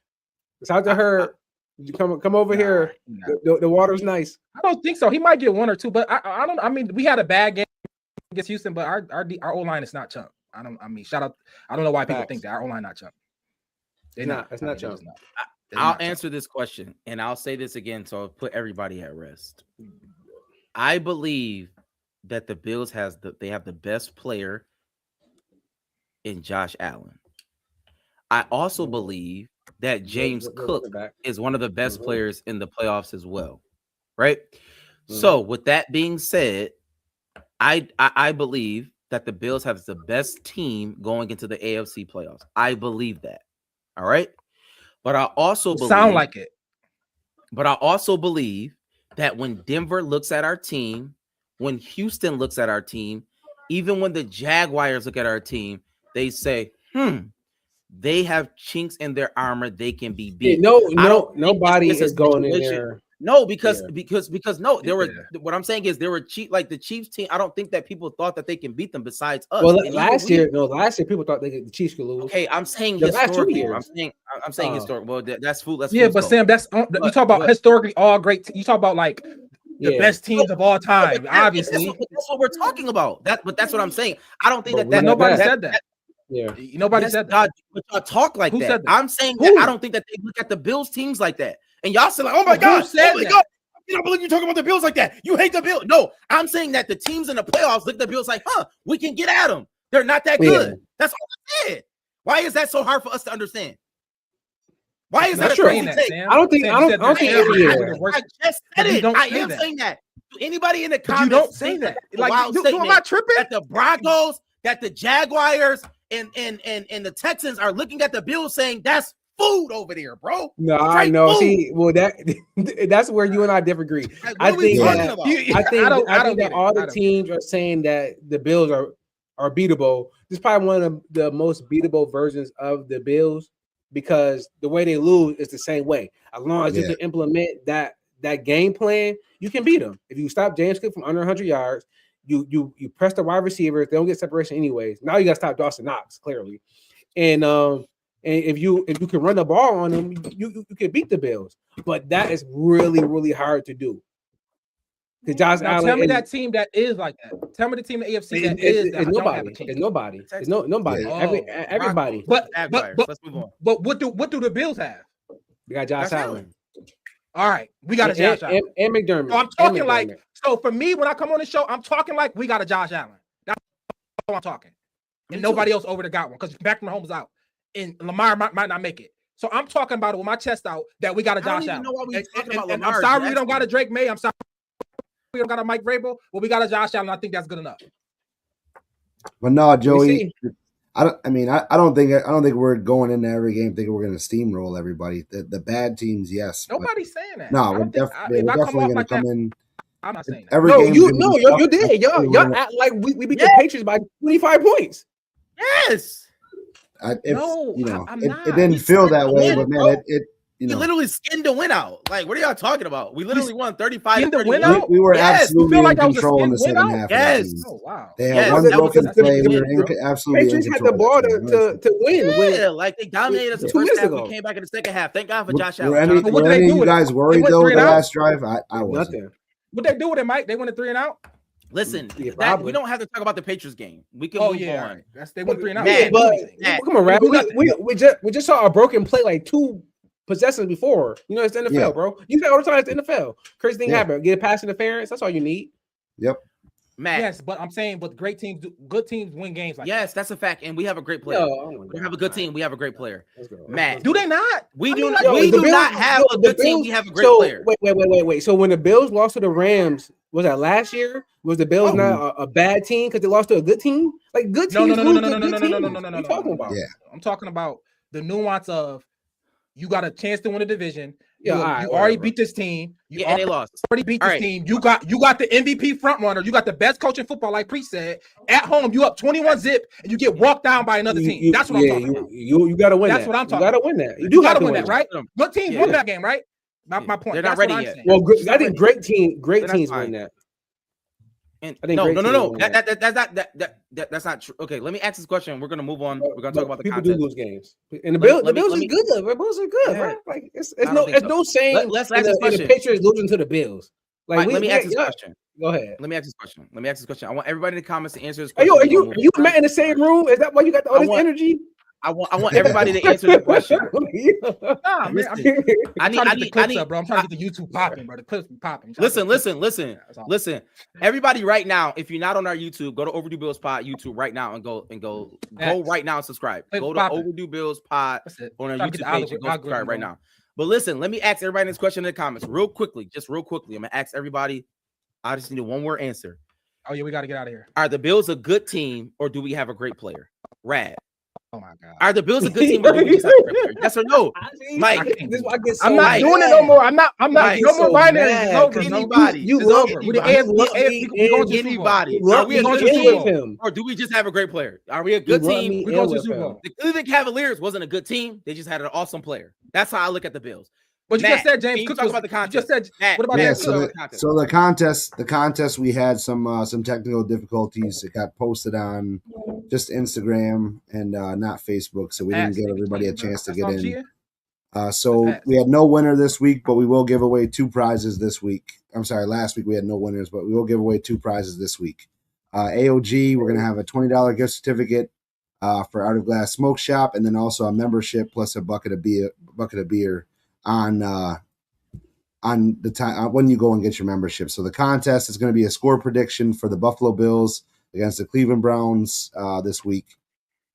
G: It's out to Herb. You come over here. The water's nice.
E: I don't think so. He might get 1 or 2, but I don't. I mean, we had a bad game against Houston, but our O line is not chump. Shout out. I don't know why people think that our O line not chump.
G: It's not chump.
H: I'll answer this question, and I'll say this again, so I'll put everybody at rest. I believe that the Bills have the best player in Josh Allen. I also believe that James Cook is one of the best players in the playoffs as well, right? So with that being said, I believe that the Bills have the best team going into the AFC playoffs. I believe that. All right. But I also
E: sound like it.
H: But I also believe that when Denver looks at our team, when Houston looks at our team, even when the Jaguars look at our team, they say, they have chinks in their armor. They can be beat.
G: Nobody is going in there.
H: No, because no, there were. What I'm saying is there were like the Chiefs team. I don't think that people thought that they can beat them. Besides us,
G: well, last year people thought the Chiefs could lose.
H: Okay, I'm saying
G: the last 2 years.
H: I'm saying historic. Well, that's food. That's
E: but Sam, you talk about historically all great. You talk about like the best teams of all time. Obviously,
H: that's what we're talking about. But that's what I'm saying. I don't think that
E: nobody said that.
H: Yeah,
E: nobody said that.
H: But y'all talk like
E: Who
H: that.
E: Said that.
H: I'm saying that I don't think that they look at the Bills teams like that. And y'all say like, oh my God, God, I don't believe you talking about the Bills like that. You hate the Bills. No, I'm saying that the teams in the playoffs look at the Bills like, we can get at them. They're not that good. Yeah. That's all I said. Why is that so hard for us to understand? Why is that a crazy take?
G: I don't think
H: I just said it. I am saying that. To anybody in the comments,
E: you don't say that. Like, am I tripping?
H: That the Broncos, that the Jaguars, and the Texans are looking at the Bills saying that's food over there, bro.
G: No, I know. Food. See, well, that's where you and I disagree.
H: Like,
G: I think that all the teams are saying that the Bills are beatable. This is probably one of the most beatable versions of the Bills because the way they lose is the same way. As long as you can implement that game plan, you can beat them. If you stop James Cook from under 100 yards, you press the wide receivers. They don't get separation anyways. Now you got to stop Dawson Knox clearly, and if you can run the ball on them, you can beat the Bills. But that is really, really hard to do. Because Josh Allen.
E: Tell me that team that is like that. Tell me the team in the AFC that is.
G: It's nobody. It's nobody. It's nobody. Everybody.
E: But what do the Bills have?
G: We got Josh Allen.
E: All right, we got a Josh Allen
G: and McDermott.
E: So I'm talking like. So for me, when I come on the show, I'm talking like we got a Josh Allen. That's what I'm talking. And nobody else over there got one because Patrick Mahomes out. And Lamar might not make it. So I'm talking about it with my chest out that we got a Josh Allen. And I'm sorry we don't got a Drake May. I'm sorry we don't got a Mike Vrabel. Well, we got a Josh Allen. I think that's good enough.
F: But no, Joey. I don't think we're going into every game thinking we're going to steamroll everybody. The bad teams, yes.
E: Nobody's saying that.
F: No, we're definitely going to come in.
E: I'm not saying that.
F: Every game
G: you did. Y'all act like we beat the Patriots by 25 points.
H: Yes.
F: It didn't feel that way, but man, we
H: literally skinned the win out. Like, what are y'all talking about? We literally won 35.
F: We were absolutely in control in the second half.
H: Yes.
E: Oh wow.
F: They had one broken play. We were absolutely
G: Patriots had the ball to win.
H: Yeah, like they dominated us the first half. We came back in the second half. Thank God for Josh Allen.
F: Were any of you guys worried though the last drive? I wasn't.
E: What they do with it, Mike? They went a 3-and-out.
H: Listen, we don't have to talk about the Patriots game. We can move on.
E: They went 3-and-out.
G: Come on, Rap. We just saw a broken play like 2 possessions before. You know, it's the NFL, bro. You say all the time it's the NFL. Crazy thing happened. Get a pass interference. That's all you need.
F: Yep.
H: Matt.
E: Yes, but I'm saying, good teams win games like
H: that. That's a fact, and we have a great player. We have a good team. We have a great player. Matt,
E: do they not?
H: We do not have a good team. We have a great player.
G: Wait. So when the Bills lost to the Rams, was that last year? Was the Bills not a bad team because they lost to a good team? Like good teams.
E: No. What are you talking about?
F: Yeah.
E: I'm talking about the nuance of you got a chance to win a division. You
G: already
E: already beat this team.
H: And they lost.
E: Already beat this team. You got the MVP front runner. You got the best coach in football, like Pre said. At home, you up 21-0, and you get walked down by another team. That's what I'm talking about.
G: You got to win.
E: That's what I'm talking
G: about. You got to win that. You do have to win that,
E: right? Good teams win that game, right? My point.
H: They're not ready yet.
G: Well, I think great teams win that.
H: And no. That's not true. Okay, let me ask this question. We're gonna move on. We're gonna talk about the
G: people
H: contest.
G: do lose games, and the Bills are good. The Bills are good, right? Like it's no saying.
H: Let's ask this question.
G: The Patriots losing to the Bills. Like,
H: let me ask this question.
G: Go ahead.
H: Let me ask this question. I want everybody in the comments to answer this question.
G: Are you met in the same room? Is that why you got all this energy?
H: I want everybody to answer that question.
E: Nah, man, I'm trying to get the clips up, bro. I'm trying to get the YouTube popping, bro. The clips be popping.
H: Listen. Everybody, right now, if you're not on our YouTube, go to Overdue Bllls Pod YouTube right now and go right now and subscribe. Go to Overdue Bllls Pod on our YouTube page and go subscribe right now. But listen, let me ask everybody this question in the comments real quickly. I'm gonna ask everybody. I just need a one-word answer.
E: Oh yeah, we got to get out of here.
H: Are the Bllls a good team or do we have a great player? Rad.
E: Oh my God.
H: Are the Bllls a good team or do we just have a great player? Yes or no? Mike.
E: I'm not doing it no more. I'm not
H: Mike,
E: no more binary. It's over.
H: Anybody.
E: You love
H: anybody. Are we a good team or do we just have a great player? Are we a good team?
E: We go to the Super Bowl.
H: The Cleveland Cavaliers wasn't a good team. They just had an awesome player. That's how I look at the Bllls.
E: But you just said James Cook.
H: Talk about the contest.
E: You just said
H: Matt,
E: what about that?
F: So the contest, we had some technical difficulties. It got posted on just Instagram and not Facebook, so we didn't give everybody a chance to get in. So we had no winner this week, but we will give away 2 prizes this week. I'm sorry, last week we had no winners, but we will give away 2 prizes this week. AOG, we're gonna have a $20 gift certificate for Art of Glass Smoke Shop, and then also a membership plus a bucket of beer on the time when you go and get your membership. So the contest is going to be a score prediction for the Buffalo Bills against the Cleveland Browns this week.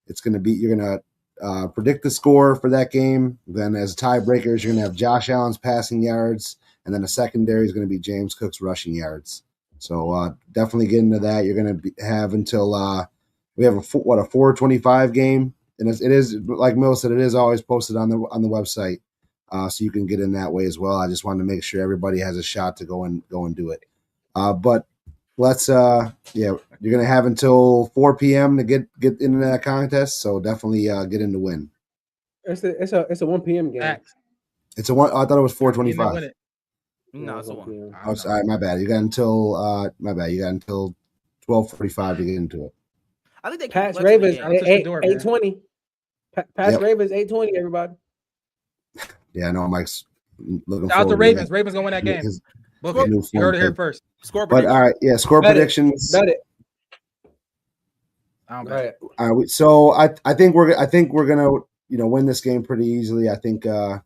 F: It's going to be, you're going to predict the score for that game. Then as tiebreakers, you're going to have Josh Allen's passing yards, and then the secondary is going to be James Cook's rushing yards. So definitely get into that. You're going to have until we have a 4:25 game, and it is like Mill said, it is always posted on the website. So you can get in that way as well. I just wanted to make sure everybody has a shot to go and do it. But let's you're gonna have until 4 p.m. to get into that contest. So definitely get in to win.
G: It's a 1 p.m. game.
F: It's a one. I thought it was 4:25.
H: No, it's a 1.
F: Oh, sorry, my bad. You got until 12:45 to get into it.
H: I think they
G: Pats Ravens 8:20. Pats Ravens 8:20. Everybody.
F: Yeah, I know Mike's looking
E: out the Ravens. Ravens gonna win that game. You heard it here first.
F: Score predictions. But all right, yeah, score predictions.
G: Bet it.
F: All right. So I think we're gonna win this game pretty easily. I think the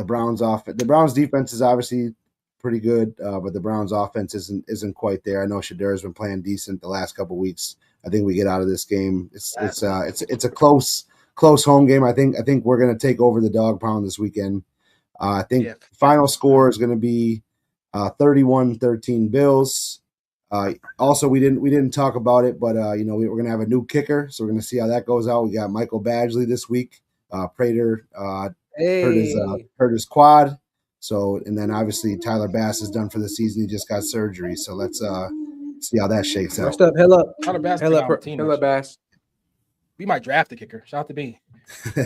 F: Browns defense is obviously pretty good, but the Browns offense isn't quite there. I know Shadur's been playing decent the last couple of weeks. I think we get out of this game. It's a close home game. I think we're going to take over the dog pound this weekend. I think final score is going to be 31-13 Bills. Also, we didn't talk about it, but we're going to have a new kicker, so we're going to see how that goes out. We got Michael Badgley this week. Prater hurt his quad. So, and then obviously Tyler Bass is done for the season. He just got surgery. So let's see how that shakes out.
G: First up, hell up.
E: Tyler Bass.
G: Hell up, Bass.
E: We might draft the kicker. Shout out to B.
G: He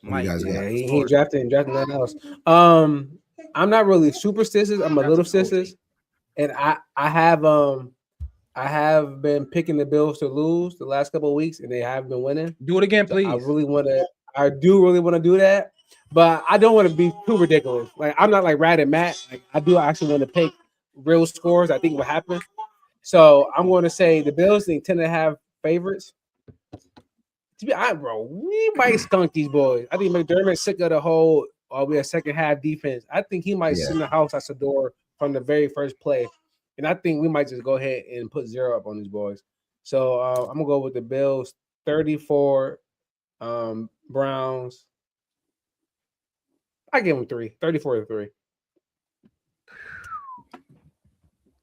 G: ain't drafting nothing else. I'm not really superstitious. I'm a little stitious, and I have been picking the Bills to lose the last couple of weeks, and they have been winning.
E: Do it again, please.
G: I do really want to do that, but I don't want to be too ridiculous. Like, I'm not like Rad and Matt. Like, I do actually want to pick real scores. I think will happen. So I'm going to say the Bills tend to have favorites. To be honest, bro, we might skunk these boys. I think McDermott's sick of the whole we have second half defense. I think he might send the house out the door from the very first play. And I think we might just go ahead and put 0 up on these boys. So I'm gonna go with the Bills 34, Browns. I give them 34-3.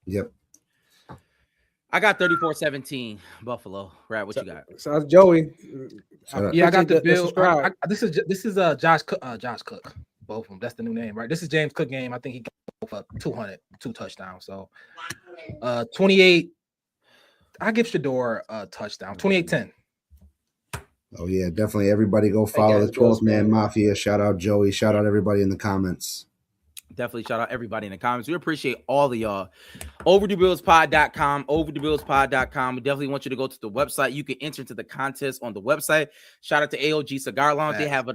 F: Yep.
H: I got 34-17 Buffalo. Right, what you got?
G: So that's Joey.
E: I got the Bills. This is Josh Cook. Both of them. That's the new name, right? This is James Cook game. I think he got both up 200, 2 touchdowns. So 28. I give Shador a touchdown. 28-10.
F: Oh yeah, definitely. Everybody go follow the 12th Man Mafia. Shout out Joey. Shout out everybody in the comments.
H: Definitely shout out everybody in the comments. We appreciate all of y'all. OverdueBillsPod.com, OverdueBillsPod.com. We definitely want you to go to the website. You can enter into the contest on the website. Shout out to AOG Cigar Lounge. They have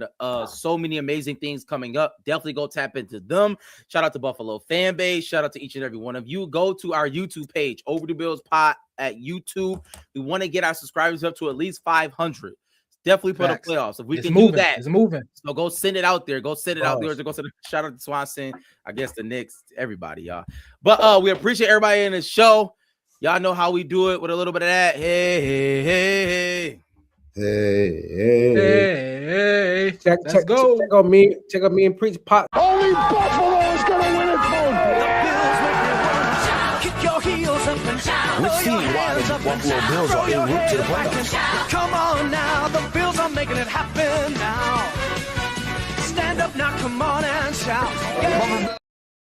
H: so many amazing things coming up. Definitely go tap into them. Shout out to Buffalo Fan Base. Shout out to each and every one of you. Go to our YouTube page, Overdue Bills Pod at YouTube. We want to get our subscribers up to at least 500. Definitely put up playoffs. If we can do that,
E: it's moving.
H: So go send it out there. Go send it out there. Go send it. Shout out to Swanson. I guess the Knicks, everybody, y'all. But we appreciate everybody in the show. Y'all know how we do it with a little bit of that. Hey.
G: Check out me and Preach Pot.
A: Only Buffalo is going to win it, folks.
B: Kick your heels up and down.
A: Let's see why the Buffalo Bills are en route to the playoffs.
B: Come on now, the Bills are making it happen now. Stand up now, come on and shout. Yeah.